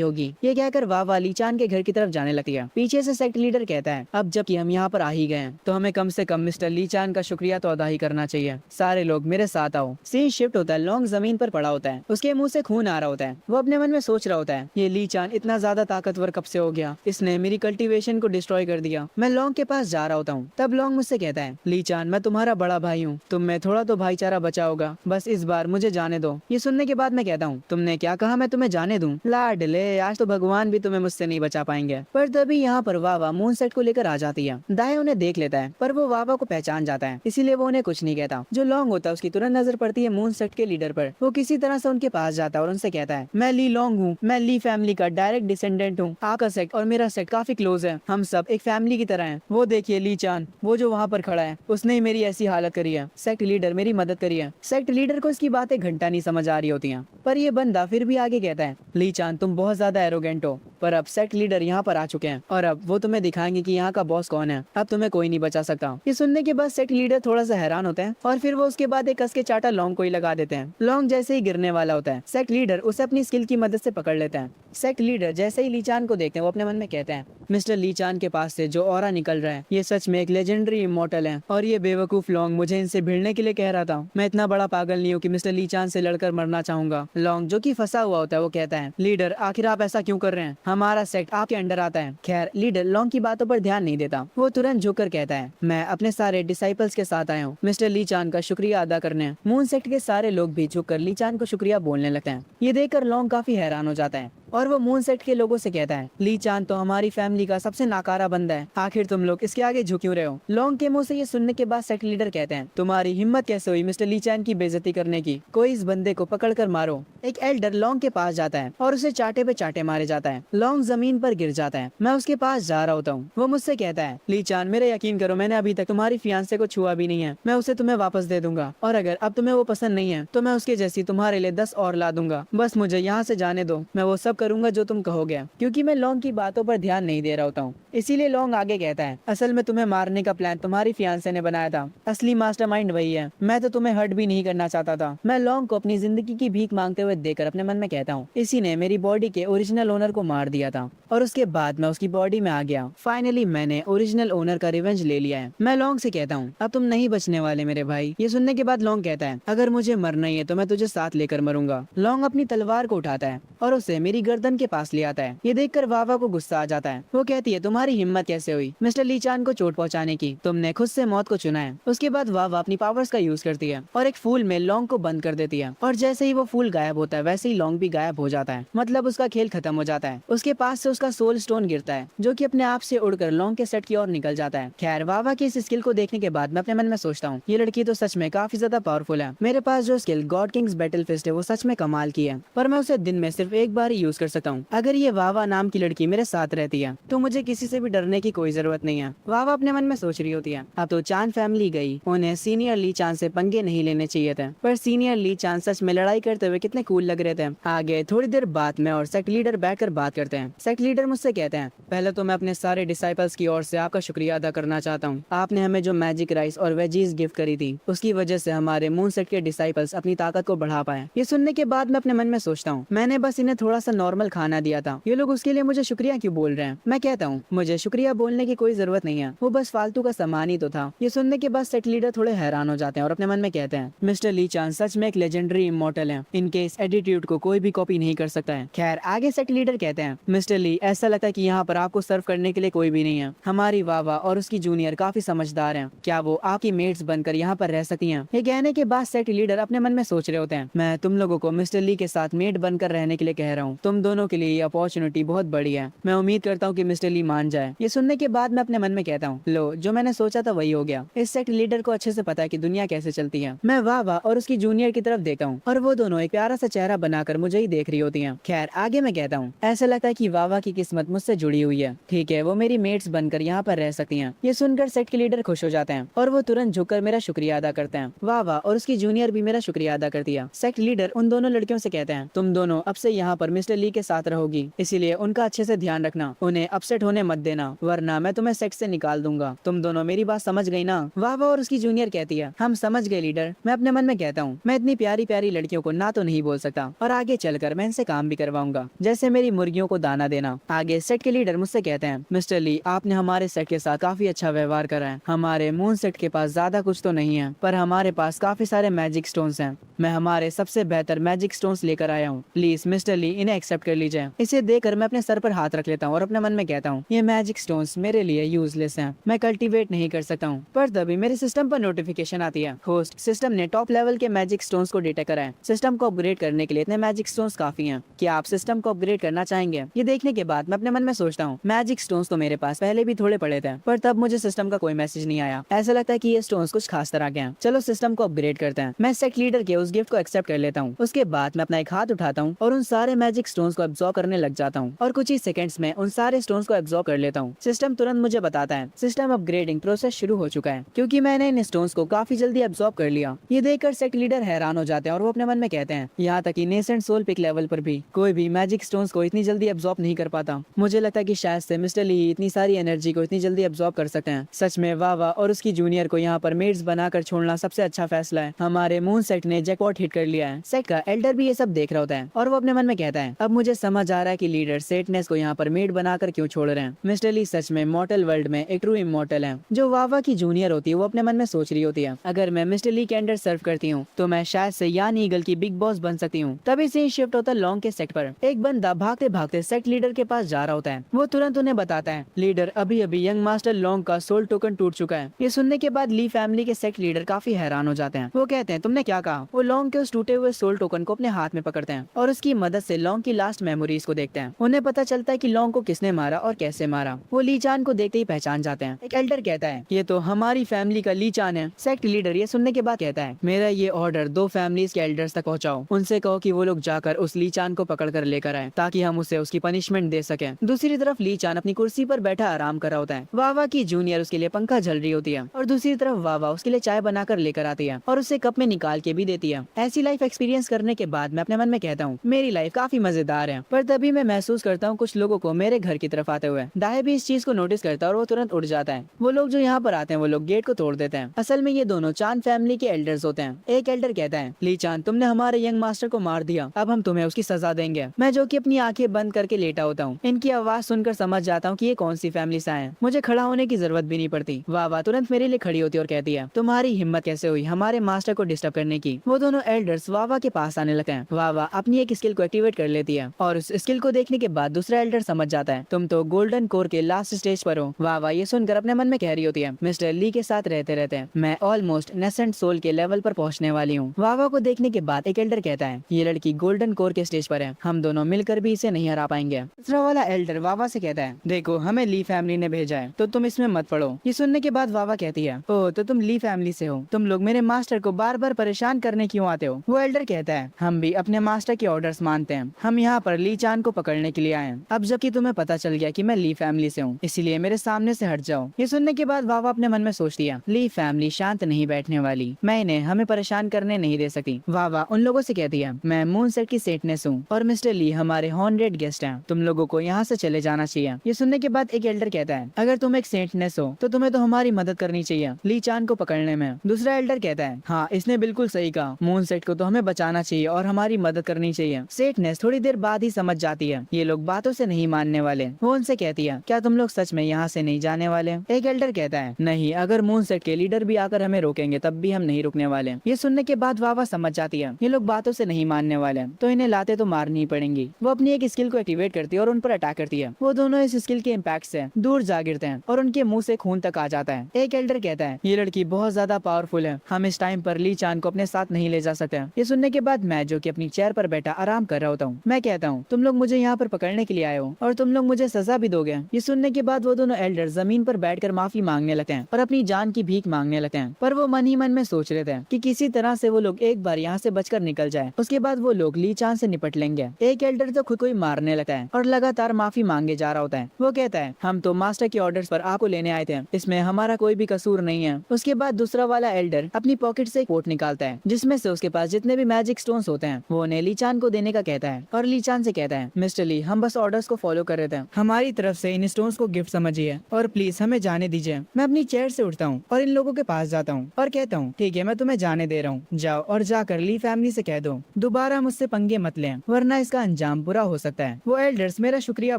होगी। ये कहकर वावा ली चान के घर की तरफ जाने लगती है। पीछे से सेक्ट लीडर कहता है, अब जबकि हम यहाँ पर आ ही गए हैं तो हमें कम से कम मिस्टर ली चान का शुक्रिया तो अदा ही करना चाहिए। सारे लोग मेरे साथ आओ। सीन शिफ्ट होता है। लॉन्ग जमीन पर पड़ा होता है, उसके मुंह से खून आ रहा होता है। वो अपने मन में सोच रहा होता है, ये ली चान इतना ज्यादा ताकतवर कब से हो गया, इसने मेरी कल्टीवेशन को डिस्ट्रॉय कर दिया। मैं लॉन्ग के पास जा रहा होता हूँ, तब लॉन्ग मुझसे कहता है, ली चान मैं तुम्हारा बड़ा भाई हूँ, तुम में थोड़ा तो भाईचारा बचा होगा, बस इस बार मुझे जाने दो। ये सुनने के बाद मैं कहता हूँ, तुमने क्या कहा मैं तुम्हें जाने दूं? लाडले, आज तो भगवान भी तुम्हें मुझसे नहीं बचा पाएंगे। पर तभी यहाँ पर वावा मून सेट को लेकर आ जाती है। दाए उन्हें देख लेता है, पर वो वावा को पहचान जाता है, इसीलिए वो उन्हें कुछ नहीं कहता। जो लॉन्ग होता है उसकी तुरंत नजर पड़ती है मून सेट के लीडर पर। वो किसी तरह से उनके पास जाता है और उनसे कहता है, मैं ली लॉन्ग हूँ, मैं ली फैमिली का डायरेक्ट डिसेंडेंट हूँ। आपका सेट और मेरा सेट काफी क्लोज है, हम सब एक फैमिली की तरह हैं। वो देखिए ली चान, वो जो वहाँ पर खड़ा है, उसने ही मेरी ऐसी हालत करी है। सेक्ट लीडर मेरी मदद करी है। सेक्ट लीडर को इसकी बातें घंटा नहीं समझ आ रही होती हैं, पर ये बंदा फिर भी आगे कहता है, ली चान तुम बहुत ज्यादा एरोगेंट हो, पर अब सेक्ट लीडर यहाँ पर आ चुके हैं और अब वो तुम्हें दिखाएंगे कि यहाँ का बॉस कौन है। अब तुम्हें कोई नहीं बचा सकता। ये सुनने के बाद सेक्ट लीडर थोड़ा सा हैरान होता है, और फिर वो उसके बाद एक कस के चाटा लॉन्ग को ही लगा देते हैं। लॉन्ग जैसे ही गिरने वाला होता है, सेक्ट लीडर उसे अपनी स्किल की मदद से पकड़ लेता है। सेक्ट लीडर जैसे ही ली चान को देखते हैं, वो अपने मन में कहते हैं, मिस्टर ली चान के पास से जो ऑरा निकल रहा है ये सच में एक लेजेंडरी इमॉर्टल है, और ये बेवकूफ लॉन्ग मुझे इनसे भिड़ने के लिए कह रहा था। मैं इतना बड़ा पागल नहीं हूँ कि मिस्टर ली चान से लड़कर मरना चाहूंगा। लॉन्ग जो कि फंसा हुआ होता है वो कहता है, लीडर आखिर आप ऐसा क्यों कर रहे हैं, हमारा सेक्ट आपके अंडर आता है। खैर लीडर लॉन्ग की बातों पर ध्यान नहीं देता। वो तुरंत झुककर कहता है, मैं अपने सारे डिसाइपल्स के साथ आया हूँ मिस्टर ली चान का शुक्रिया अदा करने। मून सेक्ट के सारे लोग भी झुककर ली चान को शुक्रिया बोलने लगते हैं। ये देखकर लॉन्ग काफी हैरान हो जाता है, और वो मून सेट के लोगों से कहता है, ली चान तो हमारी फैमिली का सबसे नाकारा बंदा है, आखिर तुम लोग इसके आगे झुक क्यों रहे हो? लॉन्ग के मुंह से ये सुनने के बाद सेट लीडर कहते हैं, तुम्हारी हिम्मत कैसे हुई मिस्टर ली चान की बेइज्जती करने की? कोई इस बंदे को पकड़ कर मारो। एक एल्डर लॉन्ग के पास जाता है और उसे चाटे पे चाटे मारे जाता है। लॉन्ग जमीन पर गिर जाता है। मैं उसके पास जा रहा होता हूँ। वो मुझसे कहता है, ली चान मेरा यकीन करो, मैंने अभी तक तुम्हारी फियांसे को छुआ भी नहीं है। मैं उसे तुम्हें वापस दे दूंगा, और अगर अब तुम्हें वो पसंद नहीं है तो मैं उसके जैसी तुम्हारे लिए 10 और ला दूंगा। बस मुझे यहाँ से जाने दो, मैं वो सब करूंगा जो तुम कहो। क्योंकि मैं लॉन्ग की बातों पर ध्यान नहीं दे रहा होता हूँ, इसीलिए लॉन्ग आगे कहता है, असल में तुम्हें मारने का प्लान तुम्हारी फियांसे ने बनाया था, असली मास्टरमाइंड वही है, मैं तो तुम्हें हर्ट भी नहीं करना चाहता था। मैं लॉन्ग को अपनी जिंदगी की भीख मांगते हुए देखकर अपने मन में कहता हूँ, इसी ने मेरी बॉडी के ओरिजिनल ओनर को मार दिया था, और उसके बाद मैं उसकी बॉडी में आ गया। फाइनली मैंने ओरिजिनल ओनर का रिवेंज ले लिया है। मैं लॉन्ग से कहता हूँ, अब तुम नहीं बचने वाले मेरे भाई। ये सुनने के बाद लॉन्ग कहता है, अगर मुझे मरना ही है तो मैं तुझे साथ लेकर मरूंगा। लॉन्ग अपनी तलवार को उठाता है और उसे मेरी गर्दन के पास ले आता है। ये देखकर वावा को गुस्सा आ जाता है। वो कहती है, तुम्हारी हिम्मत कैसे हुई मिस्टर ली चान को चोट पहुंचाने की? तुमने खुद से मौत को चुना है। उसके बाद वावा अपनी पावर्स का यूज करती है और एक फूल में लॉन्ग को बंद कर देती है, और जैसे ही वो फूल गायब होता है वैसे ही लॉन्ग भी गायब हो जाता है। मतलब उसका खेल खत्म हो जाता है। उसके पास से उसका सोल स्टोन गिरता है, जो कि अपने आप से उड़कर लॉन्ग के सेट की ओर निकल जाता है। खैर वावा की इस स्किल को देखने के बाद मैं अपने मन में सोचता हूँ, ये लड़की तो सच में काफी ज्यादा पावरफुल है। मेरे पास जो skill god kings battle fist है वो सच में कमाल की है, पर मैं उसे दिन में सिर्फ एक बार ही यूज कर सकता हूँ। अगर ये वावा नाम की लड़की मेरे साथ रहती है तो मुझे किसी से भी डरने की कोई जरूरत नहीं है। वावा अपने मन में सोच रही होती है, अब तो चान फैमिली गई, उन्हें सीनियर ली चान से पंगे नहीं लेने चाहिए थे, पर सीनियर ली चान सच में लड़ाई करते हुए कितने कूल लग रहे थे। आगे थोड़ी देर बाद में और सेक्ट लीडर बैठकर बात करते हैं। सेक्ट लीडर मुझसे कहते हैं, पहले तो मैं अपने सारे डिसाइपल्स की ओर से आपका शुक्रिया अदा करना चाहता हूँ। आपने हमें जो मैजिक राइस और वेजीज गिफ्ट करी थी उसकी वजह से हमारे मून सेट के डिसाइपल्स अपनी ताकत को बढ़ा पाए। ये सुनने के बाद मैं अपने मन में सोचता हूँ, मैंने बस इन्हें थोड़ा सा नॉर्मल खाना दिया था, ये लोग उसके लिए मुझे शुक्रिया क्यों बोल रहे हैं? मैं कहता हूँ, मुझे शुक्रिया बोलने की कोई जरूरत नहीं है, वो बस फालतू का सामान ही तो था। ये सुनने के बाद सेट लीडर थोड़े हैरान हो जाते हैं और अपने मन में कहते हैं, मिस्टर ली चान सच में एक लेजेंडरी इमॉर्टल है, इनके इस एटीट्यूड को कोई भी कॉपी नहीं कर सकता है। खैर आगे सेट लीडर कहते हैं, मिस्टर ली ऐसा लगता है कि यहाँ पर आपको सर्व करने के लिए कोई भी नहीं है। हमारी वावा और उसकी जूनियर काफी समझदार हैं, क्या वो आपकी मेट्स बनकर यहाँ पर रह सकती हैं? ये कहने के बाद सेट लीडर अपने मन में सोच रहे होते हैं, मैं तुम लोगों को मिस्टर ली के साथ मेट बनकर रहने के लिए कह रहा हूँ, तुम दोनों के लिए ये अपॉर्चुनिटी बहुत बड़ी है। मैं उम्मीद करता हूँ कि मिस्टर ली मान जाए। ये सुनने के बाद मैं अपने मन में कहता हूँ, लो जो मैंने सोचा था वही हो गया। इस सेट लीडर को अच्छे से पता है कि दुनिया कैसे चलती है। मैं वावा और उसकी जूनियर की तरफ देखता हूँ और वो दोनों एक प्यारा सा चेहरा बनाकर मुझे ही देख रही होती हैं। खैर आगे मैं कहता हूँ, ऐसा लगता है कि वावा की किस्मत मुझसे जुड़ी हुई है। ठीक है, वो मेरी मेट्स बनकर यहाँ पर रह सकती हैं। ये सुनकर सेट के लीडर खुश हो जाते हैं और वो तुरंत झुककर मेरा शुक्रिया अदा करते हैं। वावा और उसकी जूनियर भी मेरा शुक्रिया अदा करती है। सेट लीडर उन दोनों लड़कियों से कहते हैं, तुम दोनों अब से यहाँ पर मिस्टर ली के साथ रहोगी, इसीलिए उनका अच्छे से ध्यान रखना, उन्हें अपसेट होने मत देना, वरना मैं तुम्हें सेट से निकाल दूंगा। तुम दोनों मेरी बात समझ गई ना? वावा और उसकी जूनियर कहती है, हम समझ गए लीडर। मैं अपने मन में कहता हूँ, मैं इतनी प्यारी प्यारी लड़कियों को ना तो नहीं बोल सकता और आगे चलकर मैं इनसे काम भी करवाऊंगा, जैसे मेरी मुर्गियों को दाना देना। आगे सेट के लीडर मुझसे कहते हैं, मिस्टर ली आपने हमारे सेट के साथ काफी अच्छा व्यवहार करा है। हमारे मून सेट के पास ज्यादा कुछ तो नहीं है, पर हमारे पास काफी सारे मैजिक स्टोन्स हैं। मैं हमारे सबसे बेहतर मैजिक स्टोन्स लेकर आया हूँ, प्लीज मिस्टर ली इन्हें एक्सेप्ट कर लीजिए। इसे देखकर मैं अपने सर पर हाथ रख लेता हूँ और अपने मन में कहता हूँ, ये मैजिक स्टोन्स मेरे लिए यूजलेस हैं, मैं कल्टीवेट नहीं कर सकता हूँ। पर तभी मेरे सिस्टम पर नोटिफिकेशन आती है, होस्ट सिस्टम ने टॉप लेवल के मैजिक स्टोन्स को डिटेक्ट करा है। सिस्टम को अपग्रेड करने के लिए इतने मैजिक स्टोन्स काफी हैं। क्या आप सिस्टम को अपग्रेड करना चाहेंगे? ये देखने के बाद मैं अपने मन में सोचता हूँ, मैजिक स्टोन्स तो मेरे पास पहले भी थोड़े पड़े थे, पर तब मुझे सिस्टम का कोई मैसेज नहीं आया। ऐसा लगता है कि ये स्टोन्स कुछ खास तरह के हैं। चलो सिस्टम को अपग्रेड करते हैं। मैं सेट लीडर के उस गिफ्ट को एक्सेप्ट कर लेता हूँ। उसके बाद मैं अपना एक हाथ उठाता हूँ और उन सारे मैजिक स्टोन्स को एब्जॉर्ब करने लग जाता हूँ और कुछ ही सेकंड्स में उन सारे स्टोन्स को एब्जॉर्ब कर लेता हूँ। सिस्टम तुरंत मुझे बताता है, सिस्टम अपग्रेडिंग प्रोसेस शुरू हो चुका है, क्योंकि मैंने इन स्टोन्स को काफी जल्दी एब्जॉर्ब कर लिया। ये देखकर सेट लीडर हैरान हो जाते हैं और वो अपने मन में कहते हैं, यहाँ तक कि नेसेंट सोल पिक लेवल पर भी कोई भी मैजिक स्टोन्स को इतनी जल्दी एब्जॉर्ब नहीं कर पाता। मुझे लगता है कि शायद से मिस्टर ली इतनी सारी एनर्जी को इतनी जल्दी एब्जॉर्ब कर सकते हैं। सच में वावा और उसकी जूनियर को यहाँ पर मेड्स बनाकर छोड़ना सबसे अच्छा फैसला है। हमारे मून सेट ने जैकपॉट हिट कर लिया है। सेट का एल्डर भी ये सब देख रहा होता है और वो अपने मन में कहता है, अब मुझे समझ आ रहा है कि लीडर सेटनेस को यहाँ पर मेड बनाकर क्यों छोड़ रहे हैं। मिस्टर ली सच में मॉर्टल वर्ल्ड में एक ट्रू इमॉर्टल है। जो वावा की जूनियर होती है वो अपने मन में सोच रही होती है, अगर मैं मिस्टर ली के अंडर सर्व करती हूँ तो मैं शायद से यान ईगल की बिग बॉस बन सकती हूँ। तभी से शिफ्ट होता है लॉन्ग के सेट पर। एक बंदा भागते भागते सेट लीडर के पास जा रहा होता है। वो तुरंत उन्हें बताता है, लीडर अभी अभी यंग मास्टर लॉन्ग का सोल टोकन टूट चुका है। ये सुनने के बाद ली फैमिली के सेट लीडर काफी हैरान हो जाते हैं। वो कहते हैं, तुमने क्या कहा? वो लॉन्ग के उस टूटे हुए सोल टोकन को अपने हाथ में पकड़ते हैं और उसकी मदद से लॉन्ग की लास्ट मेमोरीज को देखते हैं। उन्हें पता चलता है कि लॉन्ग को किसने मारा और कैसे मारा। वो ली चान को देखते ही पहचान जाते हैं। एक एल्डर कहता है, ये तो हमारी फैमिली का ली चान है। सेक्ट लीडर ये सुनने के बाद कहता है, मेरा ये ऑर्डर 2 फैमिलीज के एल्डर्स तक पहुंचाओ। उनसे कहो कि वो लोग जाकर उस ली चान को पकड़ कर लेकर आए ताकि हम उसे उसकी पनिशमेंट दे सके। दूसरी तरफ ली चान अपनी कुर्सी पर बैठा आराम कर रहा होता है। वावा की जूनियर उसके लिए पंखा झल रही होती है और दूसरी तरफ वावा उसके लिए चाय बनाकर लेकर आती है और उसे कप में निकाल के भी देती है। ऐसी लाइफ एक्सपीरियंस करने के बाद मैं अपने मन में कहता हूँ, मेरी लाइफ काफी मजेदार है। पर तभी मैं महसूस करता हूँ कुछ लोगों को मेरे घर की तरफ आते हुए। दाहे भी इस चीज को नोटिस करता है और वो तुरंत उड़ जाता है। वो लोग जो यहाँ पर आते हैं वो लोग गेट को तोड़ देते हैं। असल में ये दोनों चांद फैमिली के एल्डर्स होते हैं। एक एल्डर कहता है, ली चांद तुमने हमारे यंग मास्टर को मार दिया, अब हम तुम्हें उसकी सजा देंगे। मैं जो कि अपनी आंखें बंद करके लेटा होता हूँ। इनकी आवाज सुनकर समझ जाता हूँ कि ये कौन सी फैमिली से आए हैं। मुझे खड़ा होने की जरूरत भी नहीं पड़ती। वावा तुरंत मेरे लिए खड़ी होती है और कहती है, तुम्हारी हिम्मत कैसे हुई हमारे मास्टर को डिस्टर्ब करने की। वो दोनों एल्डर्स वावा के पास आने लगते हैं। वावा अपनी एक स्किल को एक्टिवेट कर लेती है और उस स्किल को देखने के बाद दूसरा एल्डर समझ जाता है, तुम तो गोल्डन कोर के लास्ट स्टेज पर हो। वावा ये सुनकर अपने मन में कह रही होती है, मिस्टर ली के साथ रहते रहते मैं ऑलमोस्ट नेसेंट सोल के लेवल पर पहुंचने वाली हूँ। वावा को देखने के बाद एक एल्डर कहता है, ये लड़की गोल्डन कोर के स्टेज पर है, हम दोनों मिलकर भी इसे नहीं हरा पाएंगे। दूसरा वाला एल्डर वावा से कहता है, देखो हमें ली फैमिली ने भेजा है तो तुम इसमें मत पड़ो। ये सुनने के बाद वावा कहती है, ओ तो तुम ली फैमिली से हो, तुम लोग मेरे मास्टर को बार बार परेशान करने क्यों आते हो? वो एल्डर कहता है, हम भी अपने मास्टर के ऑर्डर्स मानते हैं, हम यहाँ पर ली चान को पकड़ने के लिए आए हैं। अब जबकि तुम्हें पता चल गया कि मैं ली फैमिली से हूँ, इसीलिए मेरे सामने से हट जाओ। ये सुनने के बाद वावा अपने मन में सोचती है, ली फैमिली शांत नहीं बैठने वाली, मैं इन्हें हमें परेशान करने नहीं दे सकती। वावा उन लोगों से कहती है, मैं मून सेट की सेटनेस हूँ और मिस्टर ली हमारे हॉनरेड गेस्ट हैं, तुम लोगों को यहाँ से चले जाना चाहिए। ये सुनने के बाद एक एल्डर कहता है, अगर तुम एक सेटनेस हो तो तुम्हें तो हमारी मदद करनी चाहिए ली चान को पकड़ने में। दूसरा एल्डर कहता है, हाँ इसने बिल्कुल सही कहा, मून सेट को तो हमें बचाना चाहिए और हमारी मदद करनी चाहिए। सेटनेस थोड़ी देर बाद ही समझ जाती है ये लोग बातों से नहीं मानने वाले। वो उनसे कहती है, दिया, क्या तुम लोग सच में यहाँ से नहीं जाने वाले? एक एल्डर कहता है, नहीं, अगर मून सेट के लीडर भी आकर हमें रोकेंगे तब भी हम नहीं रुकने वाले। ये सुनने के बाद वावा समझ जाती है ये लोग बातों से नहीं मानने वाले, तो इन्हें लाते तो मारनी ही पड़ेंगी। वो अपनी एक स्किल को एक्टिवेट करती है और उन पर अटैक करती है। वो दोनों इस स्किल के इम्पैक्ट से दूर जा गिरते हैं और उनके मुंह से खून तक आ जाता है। एक एल्डर कहता है, ये लड़की बहुत ज्यादा पावरफुल है, हम इस टाइम पर ली चान को अपने साथ नहीं ले जा सकते। ये सुनने के बाद मैं, जो कि अपनी चेयर पर बैठा आराम कर रहा होता हूँ, मैं कहता हूँ, तुम लोग मुझे यहाँ पर पकड़ने के लिए आए हो और तुम लोग मुझे सजा भी दोगे। ये सुनने के बाद वो दोनों एल्डर जमीन पर बैठकर माफी मांगने लगते हैं और अपनी जान की भीख मांगने लगते हैं। पर वो मन ही मन में सोच रहे थे कि किसी तरह से वो लोग एक बार यहाँ से बचकर निकल जाए, उसके बाद वो लोग ली चान से निपट लेंगे। एक एल्डर तो खुद को ही मारने लगता है और लगातार माफी मांगे जा रहा होता है। वो कहता है, हम तो मास्टर के ऑर्डर्स पर आपको लेने आए थे, इसमें हमारा कोई भी कसूर नहीं है। उसके बाद दूसरा वाला एल्डर अपनी पॉकेट से एक कोट निकालता है जिसमें से उसके पास जितने भी मैजिक स्टोन्स होते हैं वो उन्हें ली चान को देने का कहता है और ली चान से कहता है, मिस्टर ली, हम बस ऑर्डर्स को फॉलो कर रहे थे, हमारी तरफ से इन स्टोन्स को गिफ्ट समझिए और प्लीज हमें जाने दीजिए। मैं अपनी चेयर से उठता हूँ और इन लोगों के पास जाता हूँ और कहता हूँ, ठीक है, मैं तुम्हें जाने दे रहा हूँ, जाओ और जाकर ली फैमिली से कह दो दोबारा मुझसे पंगे मत लें, वरना इसका अंजाम बुरा हो सकता है। वो एल्डर्स मेरा शुक्रिया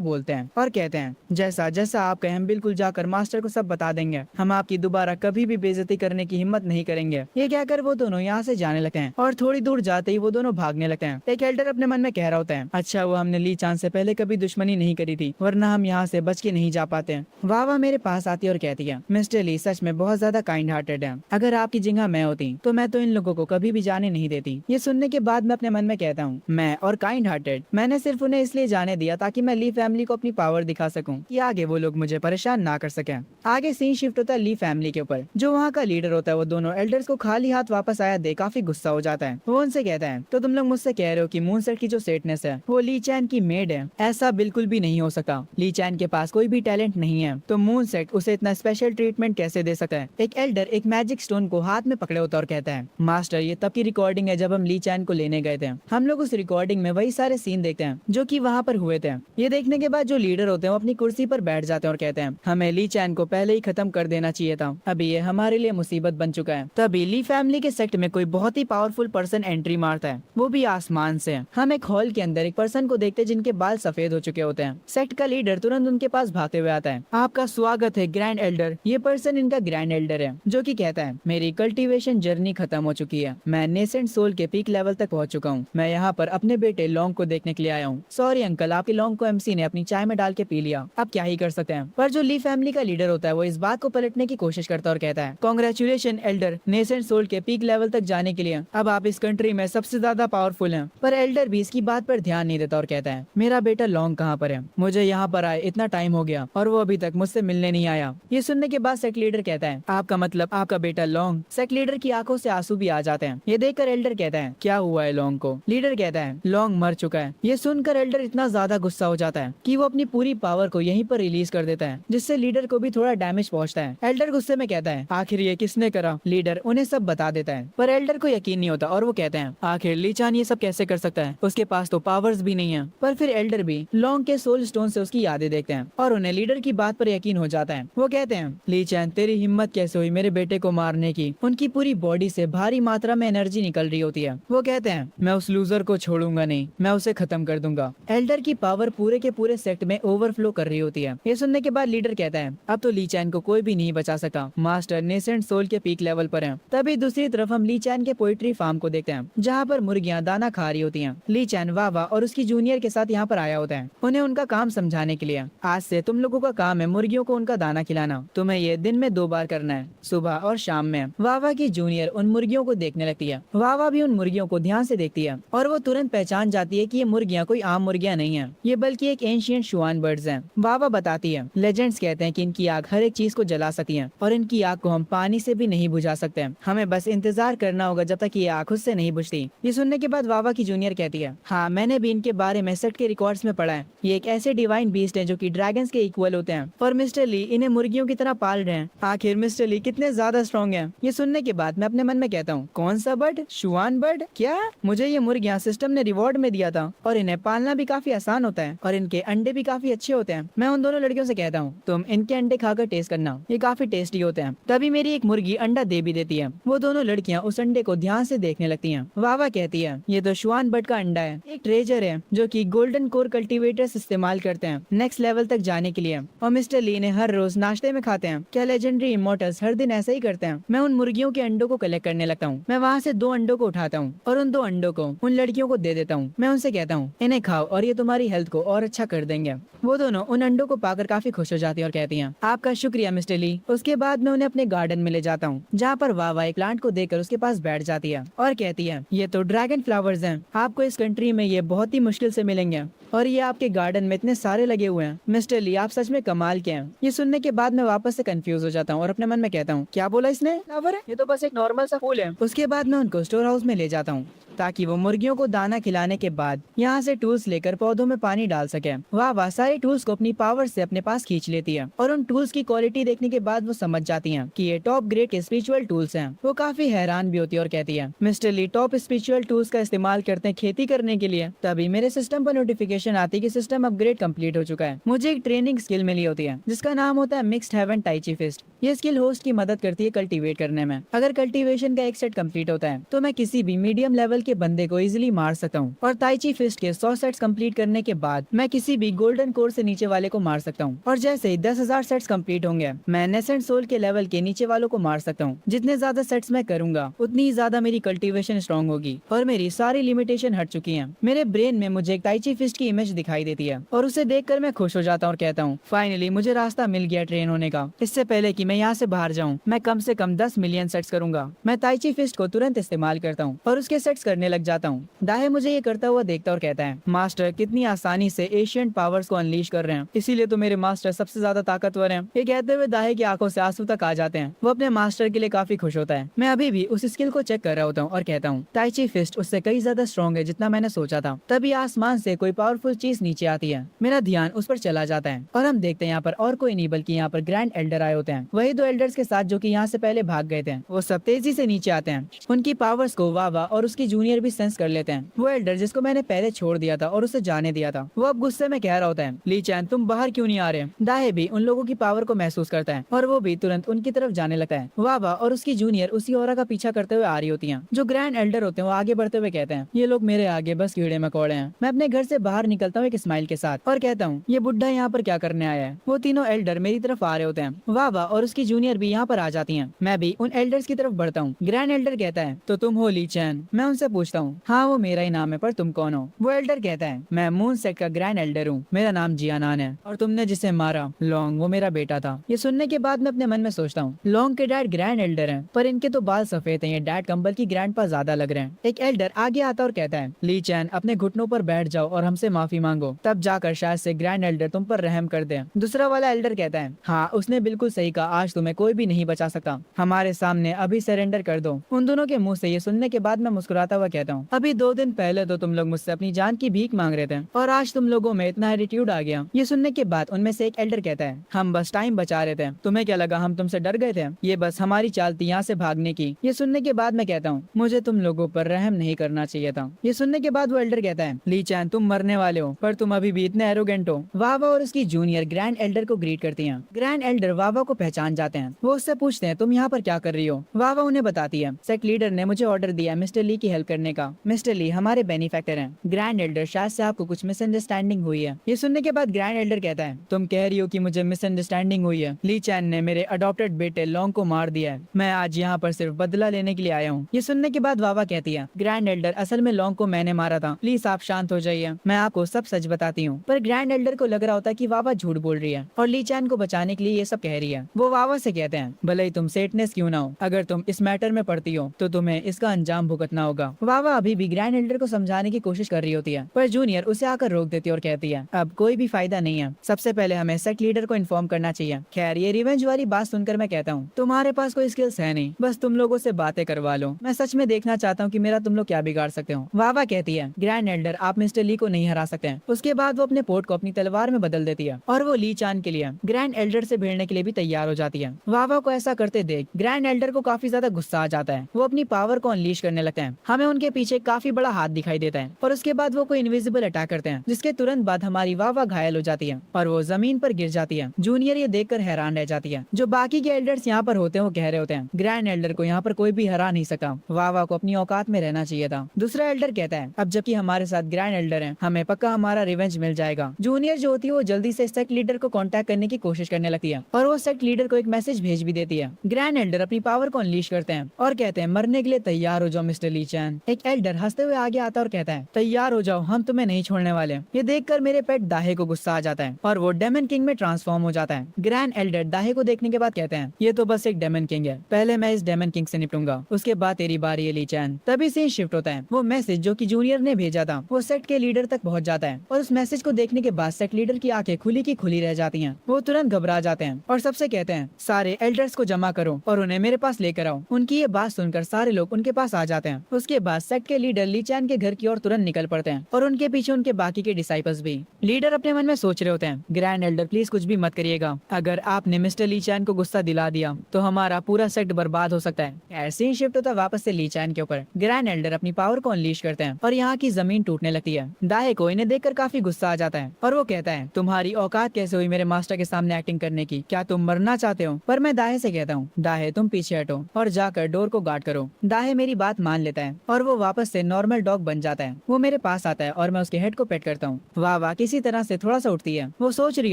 बोलते हैं और कहते हैं, जैसा जैसा आप कहें हम बिल्कुल जाकर मास्टर को सब बता देंगे, हम आपकी दोबारा कभी भी बेइज्जती करने की हिम्मत नहीं करेंगे। ये कहकर वो दोनों यहाँ से जाने लगते हैं और थोड़ी दूर जाते ही वो दोनों भागने लगते हैं। एक एल्डर अपने मन में कह रहा होता है, अच्छा वो हमने ली चान से पहले कभी दुश्मनी नहीं करी थी, वरना हम यहाँ से बच के नहीं जा पाते। वावा मेरे पास आती है और कहती है, मिस्टर ली सच में बहुत ज्यादा काइंड हार्टेड है, अगर आपकी जगह मैं होती तो मैं तो इन लोगों को कभी भी जाने नहीं देती। ये सुनने के बाद मैं अपने मन में कहता हूँ, मैं और काइंड हार्टेड, मैंने सिर्फ उन्हें इसलिए जाने दिया ताकि मैं ली फैमिली को अपनी पावर दिखा सकूं कि आगे वो लोग मुझे परेशान ना कर सकें। आगे सीन शिफ्ट होता है ली फैमिली के ऊपर। जो वहाँ का लीडर होता है वो दोनों एल्डर्स को खाली हाथ वापस आया देख काफी गुस्सा हो जाता है। वो उनसे कहता है, तो तुम लोग मुझसे कह रहे हो कि मून सेट की जो सेटनेस है वो ली चैन की मेड है? ऐसा बिल्कुल भी नहीं हो सकता, ली चैन के पास कोई भी टैलेंट नहीं है, तो मून सेट उसे इतना स्पेशल ट्रीटमेंट कैसे दे सकता है? एक एल्डर एक मैजिक स्टोन को हाथ में पकड़े होता और कहता है, मास्टर ये तब की रिकॉर्डिंग है जब हम ली चैन को लेने गए थे, हम लोग उस रिकॉर्डिंग में वही सारे सीन देखते हैं जो कि वहाँ पर हुए थे। ये देखने के बाद जो लीडर होते हैं वो अपनी कुर्सी पर बैठ जाते हैं और कहते हैं, हमें ली चैन को पहले ही खत्म कर देना चाहिए था, अभी ये हमारे लिए मुसीबत बन चुका है। तभी ली फैमिली के सेक्ट में कोई बहुत ही पावरफुल पर्सन एंट्री मारता है, वो भी आसमान से। हम एक हॉल के अंदर एक पर्सन को देखते हैं जिनके बाल सफेद हो चुके होते हैं। सेक्ट का लीडर तुरंत उनके पास भागते हुए आता है, आपका स्वागत है ग्रैंड एल्डर। ये पर्सन इनका ग्रैंड एल्डर है जो कि कहता है, मेरी कल्टीवेशन जर्नी खत्म हो चुकी है, मैं नेसेंट सोल के पीक लेवल तक पहुंच चुका हूँ, मैं यहाँ पर अपने बेटे लॉन्ग को देखने के लिए आया हूँ। सॉरी अंकल, आपके लॉन्ग को एमसी ने अपनी चाय में डाल के पी लिया, अब क्या ही कर सकते हैं। पर जो ली फैमिली का लीडर होता है वो इस बात को पलटने की कोशिश करता है और कहता है, कांग्रेचुलेशन एल्डर, नेसेंट सोल के पीक लेवल तक जाने के लिए अब आप इस कंट्री में सबसे ज्यादा पावरफुल हैं। पर एल्डर भी इसकी बात पर ध्यान नहीं देता और कहता है, मेरा बेटा लॉन्ग कहाँ पर है? मुझे यहाँ पर आए इतना टाइम हो गया और वो अभी तक मुझसे मिलने नहीं आया। ये सुनने के बाद सेक्ट लीडर कहता है, आपका मतलब आपका बेटा लॉन्ग? सेक्ट लीडर की आंखों से आंसू भी आ जाते हैं। ये देखकर एल्डर कहता है, क्या हुआ है लॉन्ग को? लीडर कहता है, लॉन्ग मर चुका है। ये सुनकर एल्डर इतना ज्यादा गुस्सा हो जाता है कि वो अपनी पूरी पावर को यहीं पर रिलीज कर देता है, जिससे लीडर को भी थोड़ा डैमेज पहुंचता है। एल्डर गुस्से में कहता है, आखिर ये किसने करा? लीडर उन्हें सब बता देता है, पर एल्डर को यकीन नहीं होता और वो कहते हैं, आखिर ली चान ये सब कैसे कर सकता है? उसके पास तो पावर्स भी नहीं है। पर फिर एल्डर भी लॉन्ग के सोल स्टोन से उसकी यादें देखते हैं और उन्हें लीडर की बात पर यकीन हो जाता है। वो कहते हैं, ली चैन तेरी हिम्मत कैसे हुई मेरे बेटे को मारने की? उनकी पूरी बॉडी से भारी मात्रा में एनर्जी निकल रही होती है। वो कहते हैं, मैं उस लूजर को छोड़ूंगा नहीं, मैं उसे खत्म कर दूंगा। एल्डर की पावर पूरे के पूरे सेक्ट में ओवरफ्लो कर रही होती है। ये सुनने के बाद लीडर कहता है, अब तो ली चैन को कोई भी नहीं बचा सका, मास्टर नेसेंट सोल के पीक लेवल पर है। तभी दूसरी तरफ हम ली चैन के पोइट्री फार्म को देखते हैं जहाँ पर मुर्गियाँ दाना खा रही होती हैं। ली चैन वावा और उसकी जूनियर के साथ यहाँ पर आया होता है उन्हें उनका काम समझाने के लिए। आज से तुम लोगों का काम है मुर्गियों को उनका दाना खिलाना, तुम्हें ये दिन में 2 बार करना है, सुबह और शाम में। वावा की जूनियर उन मुर्गियों को देखने लगती है। वावा भी उन मुर्गियों को ध्यान से देखती है और वो तुरंत पहचान जाती है कि ये मुर्गियाँ कोई आम मुर्गियाँ नहीं है, ये बल्कि एक एंशिएंट शुआन बर्ड्स हैं। वावा बताती है, लेजेंड्स कहते हैं कि इनकी आग हर एक चीज को जला सकती है और इनकी आग को हम पानी से भी नहीं बुझा सकते, हमें बस इंतजार करना होगा जब तक ये आग खुद से नहीं बुझती। ये सुनने के बाद वावा की जूनियर कहती है, हाँ मैंने भी इनके बारे में सेट के रिकॉर्ड्स में पढ़ा है, ये एक ऐसे डिवाइन बीस्ट है जो कि ड्रैगन्स के इक्वल होते हैं और मिस्टर ली इन्हें मुर्गियों की तरह पाल रहे हैं। आखिर मिस्टर ली कितने ज्यादा स्ट्रॉन्ग हैं। ये सुनने के बाद मैं अपने मन में कहता हूँ, कौन सा बर्ड? शुआन बर्ड? क्या? मुझे ये मुर्गियाँ सिस्टम ने रिवॉर्ड में दिया था और इन्हें पालना भी काफी आसान होता है और इनके अंडे भी काफी अच्छे होते हैं। मैं उन दोनों लड़कियों से कहता हूँ, तुम इनके अंडे खाकर टेस्ट करना, ये काफी टेस्टी होते हैं। तभी मेरी एक मुर्गी अंडा दे भी देती है। वो दोनों लड़कियाँ उस अंडे को ध्यान से देखने लगती हैं। वावा कहती है, ये तो शुआन बर्ड का अंडा है, एक ट्रेजर है जो कि गोल्डन कोर कल्टीवेटर्स इस्तेमाल करते हैं नेक्स्ट लेवल लेवल तक जाने के लिए। और मिस्टर ली ने हर रोज नाश्ते में खाते हैं। क्या लेजेंडरी इमोर्टल्स हर दिन ऐसा ही करते हैं? मैं उन मुर्गियों के अंडों को कलेक्ट करने लगता हूँ। मैं वहाँ से 2 अंडों को उठाता हूँ और उन 2 अंडों को उन लड़कियों को दे देता हूँ। मैं उनसे कहता हूँ, इन्हें खाओ और ये तुम्हारी हेल्थ को और अच्छा कर देंगे। वो दोनों उन अंडों को पाकर काफी खुश हो जाती हैं और कहती हैं, आपका शुक्रिया मिस्टर ली। उसके बाद मैं उन्हें अपने गार्डन में ले जाता हूँ, जहाँ पर वावा एक प्लांट को देखकर उसके पास बैठ जाती है और कहती है, ये तो ड्रैगन फ्लावर्स हैं। आपको इस कंट्री में ये बहुत ही मुश्किल से मिलेंगे और ये आपके गार्डन में इतने सारे लगे हुए हैं। मिस्टर ली, आप सच में कमाल के हैं। ये सुनने के बाद मैं वापस से कंफ्यूज हो जाता हूँ और अपने मन में कहता हूँ, क्या बोला इसने? फ्लावर है? ये तो बस एक नॉर्मल सा फूल है। उसके बाद मैं उनको स्टोर हाउस में ले जाता हूँ ताकि वो मुर्गियों को दाना खिलाने के बाद यहाँ से टूल्स लेकर पौधों में पानी डाल सके। वाह सारे टूल्स को अपनी पावर से अपने पास खींच लेती है और उन टूल्स की क्वालिटी देखने के बाद वो समझ जाती हैं कि ये टॉप ग्रेड के स्पिरिचुअल टूल्स हैं। वो काफी हैरान भी होती है और कहती है, मिस्टर ली, टॉप स्पिरिचुअल टूल्स का इस्तेमाल करते हैं खेती करने के लिए? तभी मेरे सिस्टम पर नोटिफिकेशन आती है कि सिस्टम अपग्रेड कंप्लीट हो चुका है। मुझे एक ट्रेनिंग स्किल मिली होती है जिसका नाम होता है मिक्स्ड हेवन टाइची फिस्ट। ये स्किल होस्ट की मदद करती है कल्टीवेट करने में। अगर कल्टीवेशन का एक सेट कंप्लीट होता है तो मैं किसी भी मीडियम लेवल के बंदे को इजीली मार सकता हूँ और ताइची फिस्ट के 100 सेट्स कंप्लीट करने के बाद मैं किसी भी गोल्डन कोर से नीचे वाले को मार सकता हूँ। और जैसे ही 10,000 सेट्स कंप्लीट होंगे मैं नेसेंट सोल के लेवल के नीचे वालों को मार सकता हूँ। जितने ज्यादा सेट्स मैं करूंगा उतनी ही ज्यादा मेरी कल्टीवेशन स्ट्रॉन्ग होगी और मेरी सारी लिमिटेशन हट चुकी है। मेरे ब्रेन में मुझे एक ताइची फिस्ट की इमेज दिखाई देती है और उसे देखकर मैं खुश हो जाता हूँ और कहता हूँ, फाइनली मुझे रास्ता मिल गया ट्रेन होने का। इससे पहले कि मैं यहाँ से बाहर जाऊँ मैं कम से कम 10 मिलियन सेट्स करूंगा। मैं ताइची फिस्ट को तुरंत इस्तेमाल करता हूँ और उसके सेट्स करने लग जाता हूँ। दाहे मुझे ये करता हुआ देखता और कहता है, मास्टर कितनी आसानी से एशियंट पावर्स को अनलीश कर रहे हैं, इसीलिए तो मेरे मास्टर सबसे ज्यादा ताकतवर हैं। ये कहते हुए दाहे की आंखों से आंसू तक आ जाते हैं। वो अपने मास्टर के लिए काफी खुश होता है। मैं अभी भी उस स्किल को चेक कर रहा होता हूँ और कहता हूँ, ताइची फिस्ट उससे कई ज्यादा स्ट्रॉन्ग है जितना मैंने सोचा था। तभी आसमान से कोई पावरफुल चीज नीचे आती है। मेरा ध्यान उस पर चला जाता है और हम देखते हैं यहाँ पर और कोई नहीं बल्कि यहाँ पर ग्रैंड एल्डर आए होते हैं। वही 2 एल्डर्स के साथ जो कि यहाँ से पहले भाग गए थे। वो सब तेजी से नीचे आते हैं। उनकी पावर्स को वावा और उसकी जूनियर भी सेंस कर लेते हैं। वो एल्डर जिसको मैंने पहले छोड़ दिया था और उसे जाने दिया था, वो अब गुस्से में कह रहा होता है, ली चैन तुम बाहर क्यों नहीं आ रहे? दाहे भी उन लोगों की पावर को महसूस करता है और वो भी तुरंत उनकी तरफ जाने लगता है। वावा और उसकी जूनियर उसी औरा का पीछा करते हुए आ रही होती हैं। जो ग्रैंड एल्डर होते हैं वो आगे बढ़ते हुए कहते हैं, ये लोग मेरे आगे बस कीड़े मकोड़े हैं। मैं अपने घर से बाहर निकलता हूँ एक स्माइल के साथ और कहता हूँ, ये बुढ़ा यहाँ पर क्या करने आया है? वो तीनों एल्डर मेरी तरफ आ रहे होते हैं। वावा और उसकी जूनियर भी यहाँ पर आ जाती है। मैं भी उन एल्डर्स की तरफ बढ़ता हूँ। ग्रैंड एल्डर कहता है, तो तुम हो ली चैन? मैं उनसे पूछता हूँ, हाँ वो मेरा ही नाम है, पर तुम कौन हो? वो एल्डर कहता है, मैं मून सेट का ग्रैंड एल्डर हूँ, मेरा नाम जियानान है और तुमने जिसे मारा लॉन्ग वो मेरा बेटा था। ये सुनने के बाद मैं अपने मन में सोचता हूँ, लॉन्ग के डैड ग्रैंड एल्डर हैं पर इनके तो बाल सफेद हैं। ये डैड कंबल की ग्रैंड पर ज्यादा लग रहे हैं। एक एल्डर आगे आता और कहता है, ली चैन अपने घुटनों पर बैठ जाओ और हमसे माफी मांगो, तब जाकर शायद से ग्रैंड एल्डर तुम पर रहम कर दे। दूसरा वाला एल्डर कहता है, हाँ उसने बिल्कुल सही कहा, आज तुम्हें कोई भी नहीं बचा सकता, हमारे सामने अभी सरेंडर कर दो। उन दोनों के मुंह से ये सुनने के बाद मैं मुस्कुराता हुआ कहता हूँ, अभी 2 दिन पहले तो तुम लोग मुझसे अपनी जान की भीख मांग रहे थे और आज तुम लोगों में इतना एटीट्यूड आ गया। ये सुनने के बाद उनमें से एक एल्डर कहता है, हम बस टाइम बचा रहे थे, तुम्हें क्या लगा हम तुमसे डर गए थे? ये बस हमारी चाल थी यहाँ से भागने की। ये सुनने के बाद मैं कहता हूँ, मुझे तुम लोगों पर रहम नहीं करना चाहिए था। ये सुनने के बाद वो एल्डर कहता है, ली चैन तुम मरने वाले हो पर तुम अभी भी इतने एरोगेंट हो। वावा और उसकी जूनियर ग्रैंड एल्डर को ग्रीट करती हैं। ग्रैंड एल्डर वावा को पहचान जाते हैं। वो उससे पूछते हैं, तुम यहाँ पर क्या कर रही हो? वावा उन्हें बताती है, सेक्ट लीडर ने मुझे ऑर्डर दिया मिस्टर ली की हेल्प करने का। मिस्टर ली हमारे बेनिफैक्टर हैं। ग्रैंड एल्डर शायद से आपको कुछ मिसअंडरस्टैंडिंग हुई है। ये सुनने के बाद ग्रैंड एल्डर कहता है, तुम कह रही हो कि मुझे मिसअंडरस्टैंडिंग हुई है? ली चैन ने मेरे अडॉप्टेड बेटे लॉन्ग को मार दिया है। मैं आज यहाँ पर सिर्फ बदला लेने के लिए आया हूँ। ये सुनने के बाद वावा कहती है, ग्रैंड एल्डर असल में लॉन्ग को मैंने मारा था, प्लीज आप शांत हो जाइए, मैं आपको सब सच बताती हूँ। पर ग्रैंड एल्डर को लग रहा होता है कि वावा झूठ बोल रही है और ली चैन को बचाने के लिए ये सब कह रही है। वो वावा से कहते हैं, भले ही तुम सेटनेस क्यों ना हो, अगर तुम इस मैटर में पड़ती हो तो तुम्हें इसका अंजाम भुगतना होगा। वावा अभी भी ग्रैंड एल्डर को समझाने की कोशिश कर रही होती है पर जूनियर उसे आकर रोक देती है और कहती है, अब कोई भी फायदा नहीं है, सबसे पहले हमें सेक्ट लीडर को इन्फॉर्म करना चाहिए। खैर ये रिवेंज वाली बात सुनकर मैं कहता हूँ, तुम्हारे पास कोई स्किल्स है नहीं, बस तुम लोगों से बातें करवा लो। मैं सच में देखना चाहता हूँ कि मेरा तुम लोग क्या बिगाड़ सकते हो। वावा कहती है, ग्रैंड एल्डर आप मिस्टर ली को नहीं हरा सकते हैं। उसके बाद वो अपने पोर्ट को अपनी तलवार में बदल देती है और वो ली चान के लिए ग्रैंड एल्डर से भिड़ने के लिए भी तैयार हो जाती है। वावा को ऐसा करते देख ग्रैंड एल्डर को काफी ज्यादा गुस्सा आ जाता है। वो अपनी पावर को अनलीश करने लगता है। हमें हमें उनके पीछे काफी बड़ा हाथ दिखाई देता है और उसके बाद वो कोई इनविजिबल अटैक करते हैं, जिसके तुरंत बाद हमारी वावा घायल हो जाती है और वो जमीन पर गिर जाती है। जूनियर ये देखकर हैरान रह जाती है। जो बाकी के एल्डर्स यहाँ पर होते हैं वो कह रहे होते हैं ग्रैंड एल्डर को यहाँ पर कोई भी हरा नहीं सका, वावा को अपनी औकात में रहना चाहिए था। दूसरा एल्डर कहता है अब जबकि हमारे साथ ग्रैंड एल्डर है, हमें पक्का हमारा रिवेंज मिल जाएगा। जूनियर जो होती है वो जल्दी से सेक्ट लीडर को कांटेक्ट करने की कोशिश करने लगती है और वो सेक्ट लीडर को एक मैसेज भेज भी देती है। ग्रैंड एल्डर अपनी पावर को अनलीश करते हैं और कहते हैं मरने के लिए तैयार हो जाओ मिस्टर ली चैन। एक एल्डर हंसते हुए आगे आता है और कहता है तैयार हो जाओ, हम तुम्हें नहीं छोड़ने वाले। ये देखकर मेरे पेट दाहे को गुस्सा आ जाता है और वो डेमन किंग में ट्रांसफॉर्म हो जाता है। ग्रैंड एल्डर दाहे को देखने के बाद कहते हैं ये तो बस एक डेमन किंग है, पहले मैं इस डेमन किंग से निपटूंगा, उसके बाद तेरी बारी है ली चैन। तभी सीन शिफ्ट होता है। वो मैसेज जो कि जूनियर ने भेजा था वो सेक्ट के लीडर तक पहुंच जाता है और उस मैसेज को देखने के बाद सेक्ट लीडर की आंखें खुली की खुली रह जाती हैं। वो तुरंत घबरा जाते हैं और सबसे कहते हैं सारे एल्डर्स को जमा करो और उन्हें मेरे पास लेकर आओ। उनकी ये बात सुनकर सारे लोग उनके पास आ जाते हैं। उसके बाद सेक्ट के लीडर ली चैन के घर की ओर तुरंत निकल पड़ते हैं और उनके पीछे उनके बाकी के डिसाइपल्स भी। लीडर अपने मन में सोच रहे होते हैं ग्रैंड एल्डर प्लीज कुछ भी मत करिएगा, अगर आपने मिस्टर ली चैन को गुस्सा दिला दिया तो हमारा पूरा सेक्ट बर्बाद हो सकता है। ऐसे ही शिफ्ट होता है वापस से ली चैन के ऊपर। ग्रैंड एल्डर अपनी पावर को अनलीश करते हैं और यहाँ की जमीन टूटने लगती है। दाहे को इन्हें देखकर काफी गुस्सा आ जाता है और वो कहता है तुम्हारी औकात कैसे हुई मेरे मास्टर के सामने एक्टिंग करने की, क्या तुम मरना चाहते हो? पर मैं दाहे से कहता हूँ दाहे तुम पीछे हटो और जाकर डोर को गार्ड करो। दाहे मेरी बात मान लेता है और वो वापस से नॉर्मल डॉग बन जाता है। वो मेरे पास आता है और मैं उसके हेड को पेट करता हूँ। वावा किसी तरह से थोड़ा सा उठती है। वो सोच रही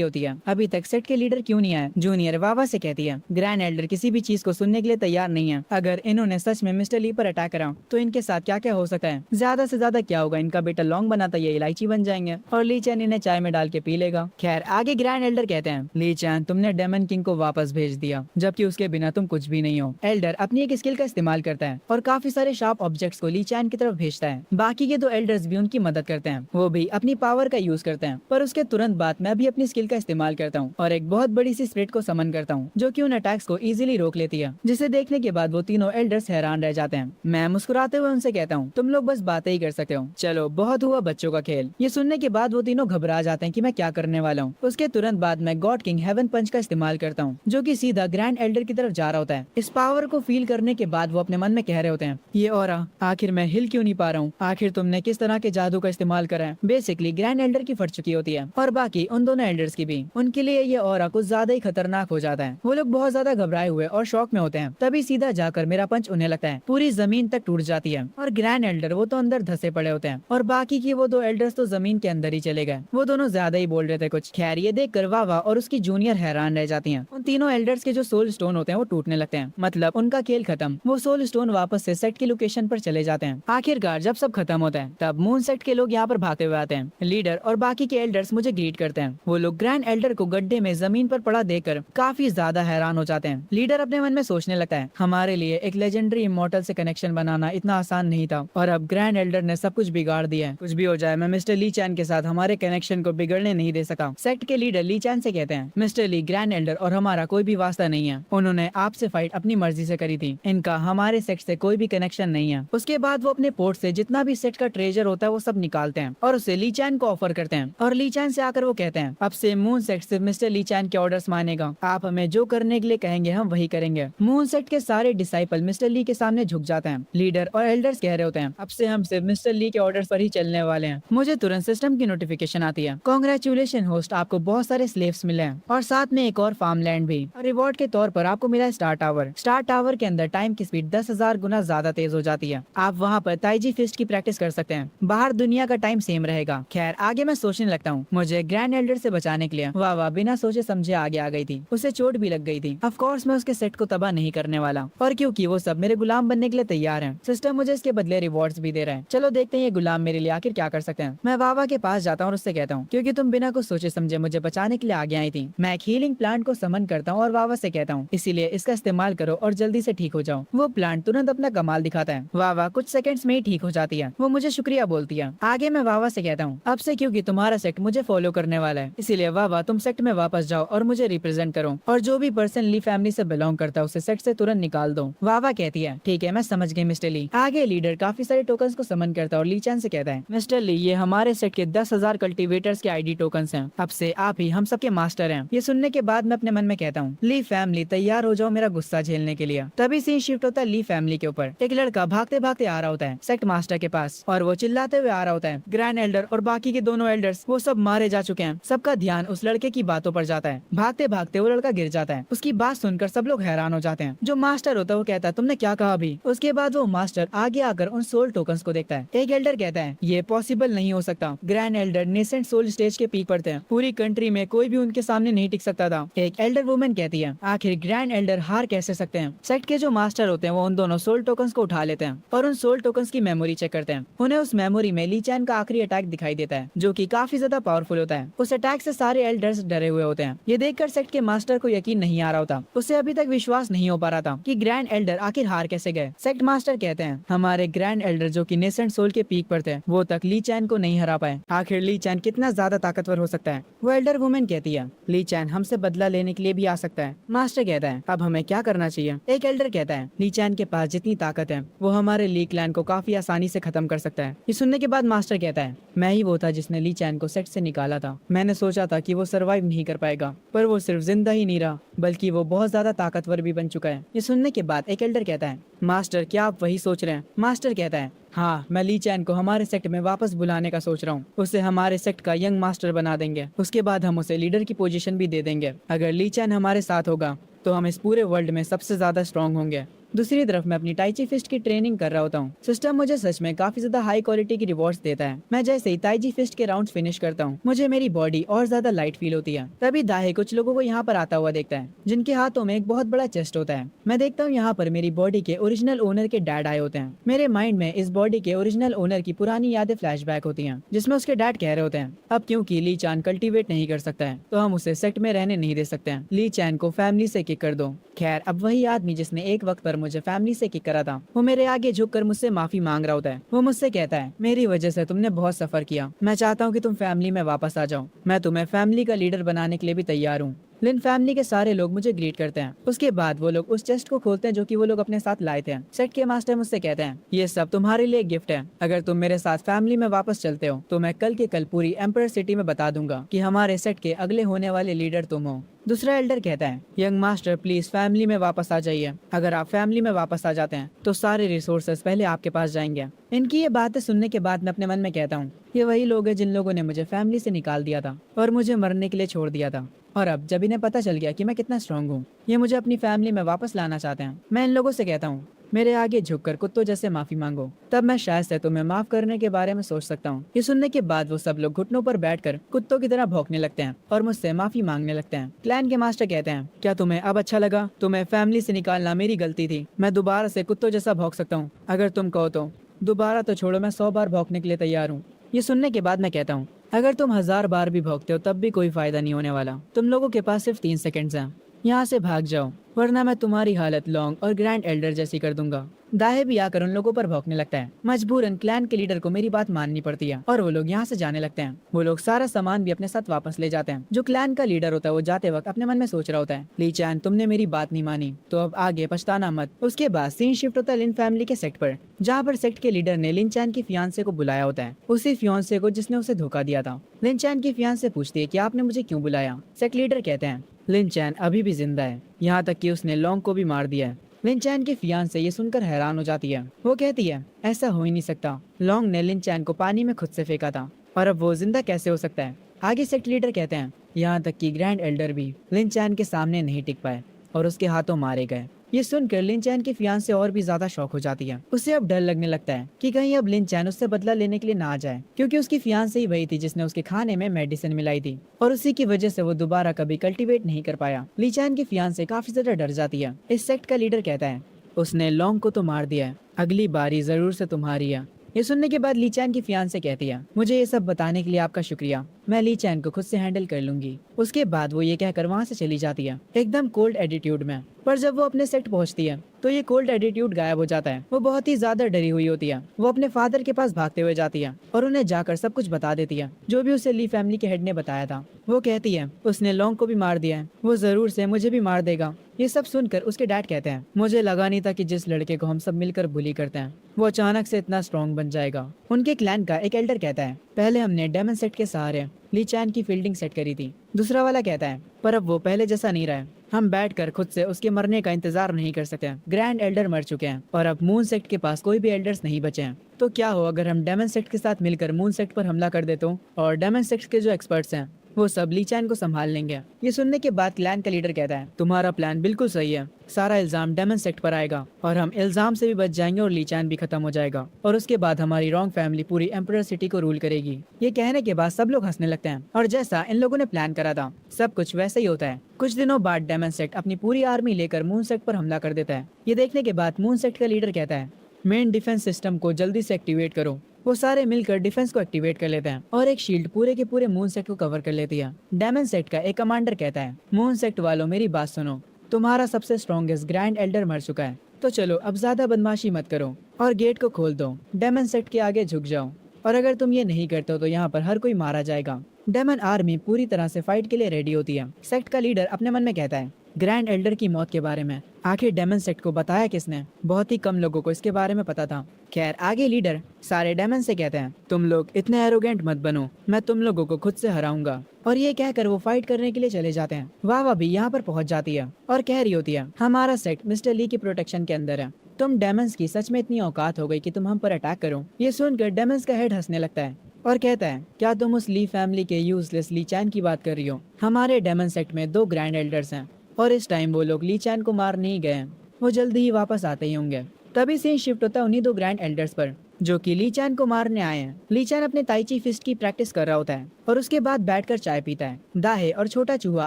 होती है अभी तक सेट के लीडर क्यों नहीं आए। जूनियर वावा से कहती है ग्रैंड एल्डर किसी भी चीज को सुनने के लिए तैयार नहीं है, अगर इन्होंने सच में मिस्टर ली पर अटैक करा तो इनके साथ क्या क्या हो सकता है, ज्यादा से ज्यादा क्या होगा, इनका बेटा लौंग बनाता ये इलायची बन जाएंगे और ली चैन इन्हें चाय में डाल के पी लेगा। खैर आगे ग्रैंड एल्डर कहते हैं ली चैन तुमने डेमन किंग को वापस भेज दिया जबकि उसके बिना तुम कुछ भी नहीं हो। एल्डर अपनी एक स्किल का इस्तेमाल करता है और काफी सारे शार्प ऑब्जेक्ट्स को ली चैन की तरफ भेजता है। बाकी के दो एल्डर्स भी उनकी मदद करते हैं, वो भी अपनी पावर का यूज करते हैं। पर उसके तुरंत बाद मैं भी अपनी स्किल का इस्तेमाल करता हूँ और एक बहुत बड़ी सी स्प्रिट को समन करता हूँ जो कि उन अटैक्स को इजीली रोक लेती है, जिसे देखने के बाद वो तीनों एल्डर्स हैरान रह जाते हैं। मैं मुस्कुराते हुए उनसे कहता हूँ तुम लोग बस बातें ही कर सकते हो, चलो बहुत हुआ बच्चों का खेल। ये सुनने के बाद वो तीनों घबरा जाते हैं कि मैं क्या करने वाला हूँ। उसके तुरंत बाद मैं गॉड किंग हेवन पंच का इस्तेमाल करता हूँ जो कि सीधा ग्रैंड एल्डर की तरफ जा रहा होता है। इस पावर को फील करने के बाद वो अपने मन में कह रहे होते हैं ये ऑरा आखिर मैं हिल क्यों नहीं पा रहा हूँ, आखिर तुमने किस तरह के जादू का इस्तेमाल करा है। बेसिकली ग्रैंड एल्डर की फट चुकी होती है और बाकी उन दोनों एल्डर्स की भी। उनके लिए ये ऑरा कुछ ज्यादा ही खतरनाक हो जाता है। वो लोग बहुत ज्यादा घबराए हुए और शौक में होते हैं। तभी सीधा जाकर मेरा पंच उन्हें लगता है, पूरी जमीन तक टूट जाती है और ग्रैंड एल्डर वो तो अंदर धसे पड़े होते हैं और बाकी की वो दो एल्डर्स तो जमीन के अंदर ही चले गए। वो दोनों ज्यादा ही बोल रहे थे कुछ। खैर ये देख कर वावा और उसकी जूनियर हैरान रह जाती हैं। उन तीनों एल्डर्स के जो सोल स्टोन होते हैं वो टूटने लगते हैं, मतलब उनका खेल खत्म। वो सोल स्टोन वापस से सेट की लोकेशन पर चले जाते हैं। आखिरकार जब सब खत्म होता है तब मून सेट के लोग यहाँ पर भागते हुए आते हैं। लीडर और बाकी के एल्डर्स मुझे ग्रीट करते हैं। वो लोग ग्रैंड एल्डर को गड्ढे में जमीन पर पड़ा देखकर काफी ज्यादा हैरान हो जाते हैं। लीडर अपने मन में सोचने लगता है हमारे लिए एक लेजेंडरी इमॉर्टल से कनेक्शन बनाना इतना आसान नहीं था और अब ग्रैंड एल्डर ने सब कुछ बिगाड़ दिया है। कुछ भी हो जाए मैं मिस्टर ली चैन के साथ हमारे कनेक्शन को बिगड़ने नहीं दे सका। सेक्ट के लीडर ली चैन से कहते हैं मिस्टर ली ग्रैंड एल्डर और हमारा कोई भी वास्ता नहीं है, उन्होंने आपसे फाइट अपनी मर्जी से करी थी, इनका हमारे सेक्ट से कोई भी कनेक्शन नहीं है। उसके बाद वो अपने पोर्ट से जितना भी सेट का ट्रेजर होता है वो सब निकालते हैं और उसे ली चैन को ऑफर करते हैं और ली चैन से आकर वो कहते हैं अब से मून सेट सिर्फ मिस्टर ली चैन के ऑर्डर्स मानेगा, आप हमें जो करने के लिए कहेंगे हम वही करेंगे। मून सेट के सारे डिसाइपल मिस्टर ली के सामने झुक जाते हैं। लीडर और एल्डर्स कह रहे होते हैं अब से हम सिर्फ मिस्टर ली के ऑर्डर्स पर ही चलने वाले हैं। मुझे तुरंत सिस्टम की नोटिफिकेशन आती है, कांग्रेचुलेशन होस्ट, आपको बहुत सारे स्लेव्स मिले हैं और साथ में एक और फार्मलैंड भी। और रिवॉर्ड के तौर पर आपको मिला है स्टार टावर। स्टार टावर के अंदर टाइम की स्पीड 10,000 गुना ज्यादा तेज हो जाती है। आप वहाँ पर ताइजी फिस्ट की प्रैक्टिस कर सकते हैं। बाहर दुनिया का टाइम सेम रहेगा। खैर आगे मैं सोचने लगता हूँ मुझे ग्रैंड एल्डर से बचाने के लिए वावा बिना सोचे समझे आगे आ गई थी। उसे चोट भी लग गई थी। ऑफ कोर्स मैं उसके सेट को तबाह नहीं करने वाला और क्योंकि वो सब मेरे गुलाम बनने के लिए तैयार हैं। सिस्टम मुझे इसके बदले रिवॉर्ड्स भी दे रहे हैं। चलो देखते हैं ये गुलाम मेरे लिए आखिर क्या कर सकते हैं। मैं वावा के पास जाता हूँ और उससे कहता हूँ क्योंकि तुम बिना कुछ सोचे समझे मुझे बचाने के लिए आगे आई थी, मैं एक हीलिंग प्लांट को समन करता हूँ और वावा से कहता हूँ इसीलिए इसका इस्तेमाल करो और जल्दी से ठीक हो जाओ। वो प्लांट तुरंत अपना कमाल दिखाता है। वावा कुछ सेकंड्स में ही ठीक हो जाती है। वो मुझे शुक्रिया बोलती है। आगे मैं वावा से कहता हूँ अब से क्योंकि तुम्हारा सेक्ट मुझे फॉलो करने वाला है इसीलिए वावा तुम सेक्ट में वापस जाओ और मुझे रिप्रेजेंट करो और जो भी पर्सन ली फैमिली से बिलोंग करता है उसे सेक्ट से तुरंत निकाल दो। वावा कहती है ठीक है मैं समझ गई मिस्टर ली। आगे लीडर काफी सारे टोकन्स को समन करता है और ली चैन से कहता है मिस्टर ली ये हमारे सेट के 10,000 कल्टीवेटर्स के आईडी टोकन्स हैं, अब से आप ही हम सबके मास्टर हैं। ये सुनने के बाद मैं अपने मन में कहता हूँ ली फैमिली तैयार हो जाओ मेरा गुस्सा झेलने के लिए। तभी सीन शिफ्ट होता है ली फैमिली के ऊपर। एक लड़का भागते भागते भागते आ रहा होता है सेक्ट मास्टर के पास और वो चिल्लाते हुए आ रहा होता है। ग्रैंड एल्डर और बाकी के दोनों एल्डर्स वो सब मारे जा चुके हैं। सबका ध्यान उस लड़के की बातों पर जाता है। भागते भागते वो लड़का गिर जाता है। उसकी बात सुनकर सब लोग हैरान हो जाते हैं। जो मास्टर होता है वो कहता है तुमने क्या कहा अभी। उसके बाद वो मास्टर आगे आकर उन सोल टोकन्स को देखता है। एक एल्डर कहता है ये पॉसिबल नहीं हो सकता। Grand elder nascent soul stage के पीक पर थे। पूरी कंट्री में कोई भी उनके सामने नहीं टिक सकता था। एक एल्डर वुमेन कहती है आखिर ग्रैंड एल्डर हार कैसे सकते हैं। सेक्ट के जो मास्टर होते हैं वो उन दोनों सोल टोकन्स को उठा लेते हैं और उन सोल टोकन्स की मेमोरी चेक करते हैं। उन्हें उस मेमोरी में ली चैन का आखिरी अटैक दिखाई देता है जो कि काफी ज्यादा पावरफुल होता है। उस अटैक से सारे एल्डर्स डरे हुए होते हैं। ये देखकर सेक्ट के मास्टर को यकीन नहीं आ रहा होता। उसे अभी तक विश्वास नहीं हो पा रहा था कि ग्रैंड एल्डर आखिर हार कैसे गए। सेक्ट मास्टर कहते हैं हमारे ग्रैंड एल्डर जो कि नेसेंट सोल के पीक पर थे वो तक ली चैन को नहीं हरा पाए। आखिर ली चैन कितना ज्यादा ताकतवर हो सकता है। वो एल्डर वुमेन कहती है ली चैन हमसे बदला लेने के लिए भी आ सकता है। मास्टर कहता है अब हमें क्या करना चाहिए। एक एल्डर कहता है ली चैन के पास जितनी ताकत है वो हमारे ली क्लैन को काफी आसानी से खत्म कर सकता है। ये सुनने के बाद मास्टर कहता है मैं ही वो था जिसने ली चैन को सेक्ट से निकाला था। मैंने सोचा था कि वो सरवाइव नहीं कर पाएगा पर वो सिर्फ जिंदा ही नहीं रहा बल्कि वो बहुत ज्यादा ताकतवर भी बन चुका है। ये सुनने के बाद एक एल्डर कहता है मास्टर क्या आप वही सोच रहे हैं। मास्टर कहता है हाँ मैं ली चैन को हमारे सेक्ट में वापस बुलाने का सोच रहा हूँ। उसे हमारे सेक्ट का यंग मास्टर बना देंगे। उसके बाद हम उसे लीडर की पोजीशन भी दे देंगे। अगर ली चैन हमारे साथ होगा तो हम इस पूरे वर्ल्ड में सबसे ज्यादा स्ट्रॉन्ग होंगे। दूसरी तरफ मैं अपनी ताइची फिस्ट की ट्रेनिंग कर रहा होता हूँ। सिस्टम मुझे सच में काफी ज्यादा हाई क्वालिटी की रिवॉर्ड्स देता है। मैं जैसे ही ताइची फिस्ट के राउंड्स फिनिश करता हूँ मुझे मेरी बॉडी और ज्यादा लाइट फील होती है। तभी दाहे कुछ लोगों को यहाँ पर आता हुआ देखता है जिनके हाथों में एक बहुत बड़ा चेस्ट होता है। मैं देखता हूँ यहाँ पर मेरी बॉडी के ओरिजिनल ओनर के डैड आए होते हैं। मेरे माइंड में इस बॉडी के ओरिजिनल ओनर की पुरानी यादें फ्लैशबैक होती हैं जिसमें उसके डैड कह रहे होते हैं अब क्योंकि ली चैन कल्टीवेट नहीं कर सकता है तो हम उसे सेक्ट में रहने नहीं दे सकते हैं। ली चैन को फैमिली से किक कर दो। खैर अब वही आदमी जिसने एक वक्त पर मुझे फैमिली से किक करा था वो मेरे आगे झुककर मुझसे माफी मांग रहा होता है। वो मुझसे कहता है मेरी वजह से तुमने बहुत सफर किया। मैं चाहता हूँ कि तुम फैमिली में वापस आ जाओ। मैं तुम्हें फैमिली का लीडर बनाने के लिए भी तैयार हूँ। लिन फैमिली के सारे लोग मुझे ग्रीट करते हैं। उसके बाद वो लोग उस चेस्ट को खोलते हैं जो कि वो लोग अपने साथ लाए थे। सेट के मास्टर मुझसे कहते हैं ये सब तुम्हारे लिए गिफ्ट है। अगर तुम मेरे साथ फैमिली में वापस चलते हो तो मैं कल के कल पूरी एम्पायर सिटी में बता दूंगा कि हमारे सेट के अगले होने वाले लीडर तुम हो। दूसरा एल्डर कहता है यंग मास्टर प्लीज फैमिली में वापस आ जाइए। अगर आप फैमिली में वापस आ जाते हैं तो सारे रिसोर्सेज पहले आपके पास जाएंगे। इनकी ये बातें सुनने के बाद मैं अपने मन में कहता हूँ ये वही लोग हैं जिन लोगों ने मुझे फैमिली से निकाल दिया था और मुझे मरने के लिए छोड़ दिया था। और अब जब इन्हें पता चल गया कि मैं कितना स्ट्रांग हूँ ये मुझे अपनी फैमिली में वापस लाना चाहते हैं। मैं इन लोगों से कहता हूँ मेरे आगे झुककर कुत्तों जैसे माफी मांगो तब मैं शायद से तुम्हें माफ करने के बारे में सोच सकता हूँ। ये सुनने के बाद वो सब लोग घुटनों पर बैठकर कुत्तों की तरह भौंकने लगते हैं और मुझसे माफी मांगने लगते हैं। क्लैन के मास्टर कहते हैं क्या तुम्हें अब अच्छा लगा। तुम्हें फैमिली से निकालना मेरी गलती थी। मैं दोबारा से कुत्तों जैसा भौंक सकता हूँ अगर तुम कहो तो। दोबारा तो छोड़ो मैं 100 बार भौंकने के लिए तैयार हूँ। ये सुनने के बाद मैं कहता हूँ अगर तुम 1000 बार भी भौंकते हो तब भी कोई फायदा नहीं होने वाला। तुम लोगों के पास सिर्फ 3 सेकंड्स हैं। यहाँ से भाग जाओ वरना मैं तुम्हारी हालत लॉन्ग और ग्रैंड एल्डर जैसी कर दूंगा। दाहे भी आकर उन लोगों पर भौंकने लगता है। मजबूरन क्लैन के लीडर को मेरी बात माननी पड़ती है और वो लोग यहाँ से जाने लगते हैं। वो लोग सारा सामान भी अपने साथ वापस ले जाते हैं। जो क्लैन का लीडर होता है वो जाते वक्त अपने मन में सोच रहा होता है ली चैन तुमने मेरी बात नहीं मानी तो अब आगे पछताना मत। उसके बाद सीन शिफ्ट होता है लिन फैमिली के सेक्ट पर जहाँ पर सेक्ट के लीडर ने लिन चैन की फियांसे को बुलाया होता है। उसी फियांसे को जिसने उसे धोखा दिया था। लिन चैन की फियांसे पूछती है कि आपने मुझे क्यों बुलाया। सेक्ट लीडर कहते हैं लिन चैन अभी भी जिंदा है यहाँ तक कि उसने लॉन्ग को भी मार दिया है। लिन चैन की फियांसे ये सुनकर हैरान हो जाती है। वो कहती है ऐसा हो ही नहीं सकता। लॉन्ग ने लिन चैन को पानी में खुद से फेंका था और अब वो जिंदा कैसे हो सकता है। आगे सेक्ट लीडर कहते हैं यहाँ तक कि ग्रैंड एल्डर भी लिन चैन के सामने नहीं टिक पाए और उसके हाथों मारे गए। ये सुनकर लिन चैन की फियांसे और भी ज्यादा शॉक हो जाती है। उसे अब डर लगने लगता है कि कहीं अब लिन चैन उससे बदला लेने के लिए ना आ जाए क्योंकि उसकी फियांसे ही वही थी जिसने उसके खाने में मेडिसिन मिलाई थी और उसी की वजह से वो दोबारा कभी कल्टीवेट नहीं कर पाया। ली चैन की फियांसे काफी ज्यादा डर जाती है। इस सेक्ट का लीडर कहता है उसने लॉन्ग को तो मार दिया है अगली बारी जरूर से तुम्हारी है। ये सुनने के बाद ली चैन की फियांसे कहती है मुझे ये सब बताने के लिए आपका शुक्रिया। मैं ली चैन को खुद से हैंडल कर लूंगी। उसके बाद वो ये कहकर वहाँ से चली जाती है एकदम कोल्ड एटीट्यूड में। पर जब वो अपने सेक्ट पहुँचती है तो ये कोल्ड एटीट्यूड गायब हो जाता है। वो बहुत ही ज्यादा डरी हुई होती है। वो अपने फादर के पास भागते हुए जाती है और उन्हें जाकर सब कुछ बता देती है जो भी उसे ली फैमिली के हेड ने बताया था। वो कहती है उसने लॉन्ग को भी मार दिया है। वो जरूर से मुझे भी मार देगा। ये सब सुनकर उसके डैड कहते हैं मुझे लगा नहीं था कि जिस लड़के को हम सब मिलकर बुली करते हैं वो अचानक से इतना स्ट्रॉन्ग बन जाएगा। उनके क्लैन का एक एल्डर कहता है पहले हमने डेमन सेट के सहारे ली चैन की फील्डिंग सेट करी थी। दूसरा वाला कहता है पर अब वो पहले जैसा नहीं रहा है। हम बैठकर खुद से उसके मरने का इंतजार नहीं कर सकते। ग्रैंड एल्डर मर चुके हैं और अब मून सेक्ट के पास कोई भी एल्डर्स नहीं बचे हैं। तो क्या हो अगर हम डेमन सेक्ट के साथ मिलकर मून सेक्ट पर हमला कर दे तो? और डेमन सेक्ट के जो एक्सपर्ट्स हैं वो सब ली चैन को संभाल लेंगे। ये सुनने के बाद क्लैन का लीडर कहता है, तुम्हारा प्लान बिल्कुल सही है। सारा इल्जाम डेमन सेक्ट पर आएगा और हम इल्जाम से भी बच जाएंगे और ली चैन भी खत्म हो जाएगा और उसके बाद हमारी रॉन्ग फैमिली पूरी एम्परर सिटी को रूल करेगी। ये कहने के बाद सब लोग हंसने लगते हैं और जैसा इन लोगों ने प्लान करा था सब कुछ वैसे ही होता है। कुछ दिनों बाद डेमन सेक्ट अपनी पूरी आर्मी लेकर मून सेक्ट पर हमला कर देता है। ये देखने के बाद मून सेक्ट का लीडर कहता है, मेन डिफेंस सिस्टम को जल्दी से एक्टिवेट करो। वो सारे मिलकर डिफेंस को एक्टिवेट कर लेते हैं और एक शील्ड पूरे के पूरे मून सेक्ट को कवर कर लेती है। डेमन सेक्ट का एक कमांडर कहता है, मून सेक्ट वालों मेरी बात सुनो, तुम्हारा सबसे स्ट्रॉन्गेस्ट ग्रैंड एल्डर मर चुका है, तो चलो अब ज्यादा बदमाशी मत करो और गेट को खोल दो। डेमन सेक्ट के आगे झुक जाओ और अगर तुम ये नहीं करते हो तो यहाँ पर हर कोई मारा जाएगा। डेमन आर्मी पूरी तरह से फाइट के लिए रेडी होती है। सेक्ट का लीडर अपने मन में कहता है, ग्रैंड एल्डर की मौत के बारे में आखिर डेमन सेक्ट को बताया किसने? बहुत ही कम लोगों को इसके बारे में पता था। खैर आगे लीडर सारे डेमन से कहते हैं, तुम लोग इतने एरोगेंट मत बनो, मैं तुम लोगों को खुद से हराऊंगा। और ये कहकर वो फाइट करने के लिए चले जाते हैं। वावा भी यहाँ पर पहुँच जाती है और कह रही होती है, हमारा सेक्ट मिस्टर ली की प्रोटेक्शन के अंदर है। तुम डेमन्स की सच में इतनी औकात हो गई कि तुम हम पर अटैक करो। ये सुनकर डेमन्स का हेड हंसने लगता है और कहता है, क्या तुम उस ली फैमिली के यूजलेस ली चैन की बात कर रही हो? हमारे डेमन सेक्ट में 2 ग्रैंड एल्डर्स हैं और इस टाइम वो लोग ली चैन को मार नहीं गए, वो जल्दी ही वापस आते ही होंगे। तभी सीन शिफ्ट होता है उन्हीं 2 ग्रैंड एल्डर्स पर जो कि ली चैन को मारने आए हैं। ली चैन अपने ताइची फिस्ट की प्रैक्टिस कर रहा होता है और उसके बाद बैठकर चाय पीता है। दाहे और छोटा चूहा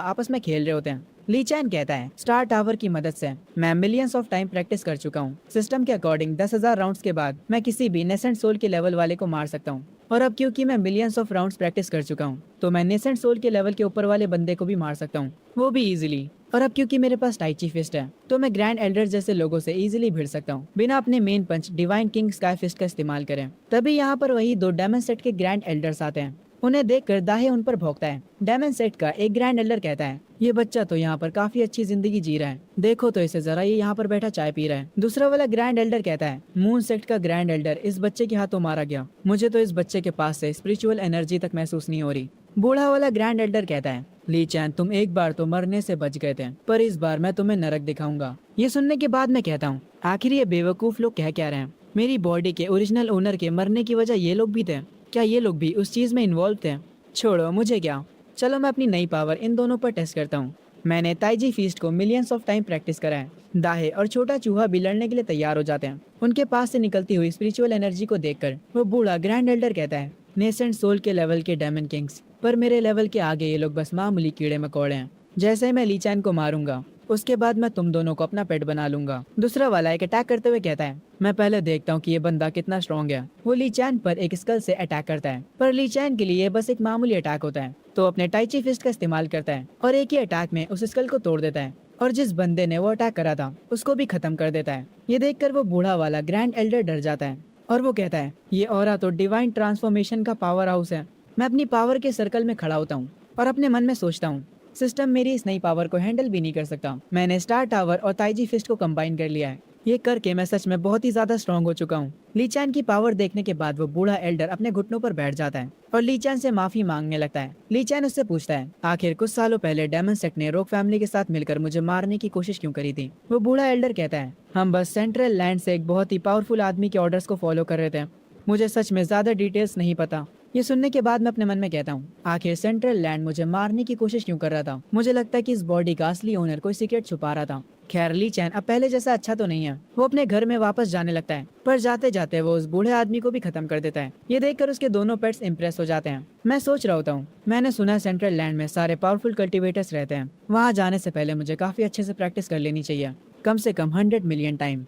आपस में खेल रहे होते हैं। ली चैन कहता है, स्टार टावर की मदद से मैं मिलियंस ऑफ टाइम प्रैक्टिस कर चुका हूँ। सिस्टम के अकॉर्डिंग 10,000 राउंड्स के बाद मैं किसी भी नेसेंट सोल के लेवल वाले को मार सकता हूँ और अब क्योंकि मैं मिलियंस ऑफ राउंड्स प्रैक्टिस कर चुका हूँ तो मैं नेसेंट सोल के लेवल के ऊपर वाले बंदे को भी मार सकता हूँ, वो भी इजीली। और अब क्योंकि मेरे पास टाइची फिस्ट है तो मैं ग्रैंड एल्डर जैसे लोगों से इजीली भिड़ सकता हूँ बिना अपने मेन पंच डिवाइन किंग स्काई फिस्ट का इस्तेमाल करें। तभी यहाँ पर वही 2 डेमन सेट के ग्रैंड एल्डर्स आते हैं। उन्हें देखकर दाहे उन पर भौंकता है। डेमन सेट का एक ग्रैंड एल्डर कहता है, ये बच्चा तो यहाँ पर काफी अच्छी जिंदगी जी रहा है, देखो तो इसे जरा, ये यहाँ पर बैठा चाय पी रहा है। दूसरा वाला ग्रैंड एल्डर कहता है, मून सेक्ट का ग्रैंड एल्डर इस बच्चे के हाथों मारा गया, मुझे तो इस बच्चे के पास से स्पिरिचुअल एनर्जी तक महसूस नहीं हो रही। बूढ़ा वाला ग्रैंड एल्डर कहता है, ली चैन तुम एक बार तो मरने से बच गए थे पर इस बार मैं तुम्हें नरक दिखाऊंगा। ये सुनने के बाद मैं कहता हूँ, आखिर ये बेवकूफ लोग कह क्या रहे हैं? मेरी बॉडी के ओरिजिनल ओनर के मरने की वजह ये लोग भी थे? क्या ये लोग भी उस चीज में इन्वॉल्व थे? छोड़ो, मुझे क्या, चलो मैं अपनी नई पावर इन दोनों पर टेस्ट करता हूँ। मैंने ताइजी फीस्ट को मिलियंस ऑफ टाइम प्रैक्टिस करा है। दाहे और छोटा चूहा भी लड़ने के लिए तैयार हो जाते हैं। उनके पास से निकलती हुई स्पिरिचुअल एनर्जी को देखकर वो बूढ़ा ग्रैंड एल्डर कहता है, नेसेंट सोल के लेवल के डेमन किंग्स, पर मेरे लेवल के आगे ये लोग बस मामूली कीड़े मकोड़े हैं। जैसे मैं ली चैन को मारूंगा उसके बाद मैं तुम दोनों को अपना पेट बना लूंगा। दूसरा वाला एक अटैक करते हुए कहता है, मैं पहले देखता हूँ कि ये बंदा कितना स्ट्रॉन्ग है। वो ली चैन पर एक स्कल से अटैक करता है पर ली चैन के लिए ये बस एक मामूली अटैक होता है, तो अपने टाइची फिस्ट का इस्तेमाल करता है और एक ही अटैक में उस स्कल को तोड़ देता है और जिस बंदे ने वो अटैक करा था उसको भी खत्म कर देता है। ये देखकर वो बूढ़ा वाला ग्रैंड एल्डर डर जाता है और वो कहता है, ये ऑरा तो डिवाइन ट्रांसफॉर्मेशन का पावर हाउस है। मैं अपनी पावर के सर्कल में खड़ा होता हूँ और अपने मन में सोचता हूँ, सिस्टम मेरी इस नई पावर को हैंडल भी नहीं कर सकता। मैंने स्टार टावर और ताइजी फिस्ट को कंबाइन कर लिया है। ये करके मैं सच में बहुत ही ज्यादा स्ट्रॉन्ग हो चुका हूँ। ली चैन की पावर देखने के बाद वो बूढ़ा एल्डर अपने घुटनों पर बैठ जाता है और ली चैन से माफी मांगने लगता है। ली चैन उससे पूछता है, आखिर कुछ सालों पहले डेमन सेक्ट ने रोक फैमिली के साथ मिलकर मुझे मारने की कोशिश क्यों करी थी? वो बूढ़ा एल्डर कहता है, हम बस सेंट्रल लैंड से एक बहुत ही पावरफुल आदमी के ऑर्डर्स को फॉलो कर रहे थे, मुझे सच में ज्यादा डिटेल्स नहीं पता। ये सुनने के बाद मैं अपने मन में कहता हूँ, आखिर सेंट्रल लैंड मुझे मारने की कोशिश क्यों कर रहा था? मुझे लगता है कि इस बॉडी का असली ओनर कोई सीक्रेट छुपा रहा था। खैर ली चैन अब पहले जैसा अच्छा तो नहीं है। वो अपने घर में वापस जाने लगता है पर जाते जाते वो उस बूढ़े आदमी को भी खत्म कर देता है। ये देखकर उसके दोनों पेट्स इंप्रेस हो जाते हैं। मैं सोच रहा होता हूँ, मैंने सुना है सेंट्रल लैंड में सारे पावरफुल कल्टीवेटर्स रहते हैं, वहाँ जाने से पहले मुझे काफी अच्छे से प्रैक्टिस कर लेनी चाहिए, कम से कम 100 मिलियन टाइम।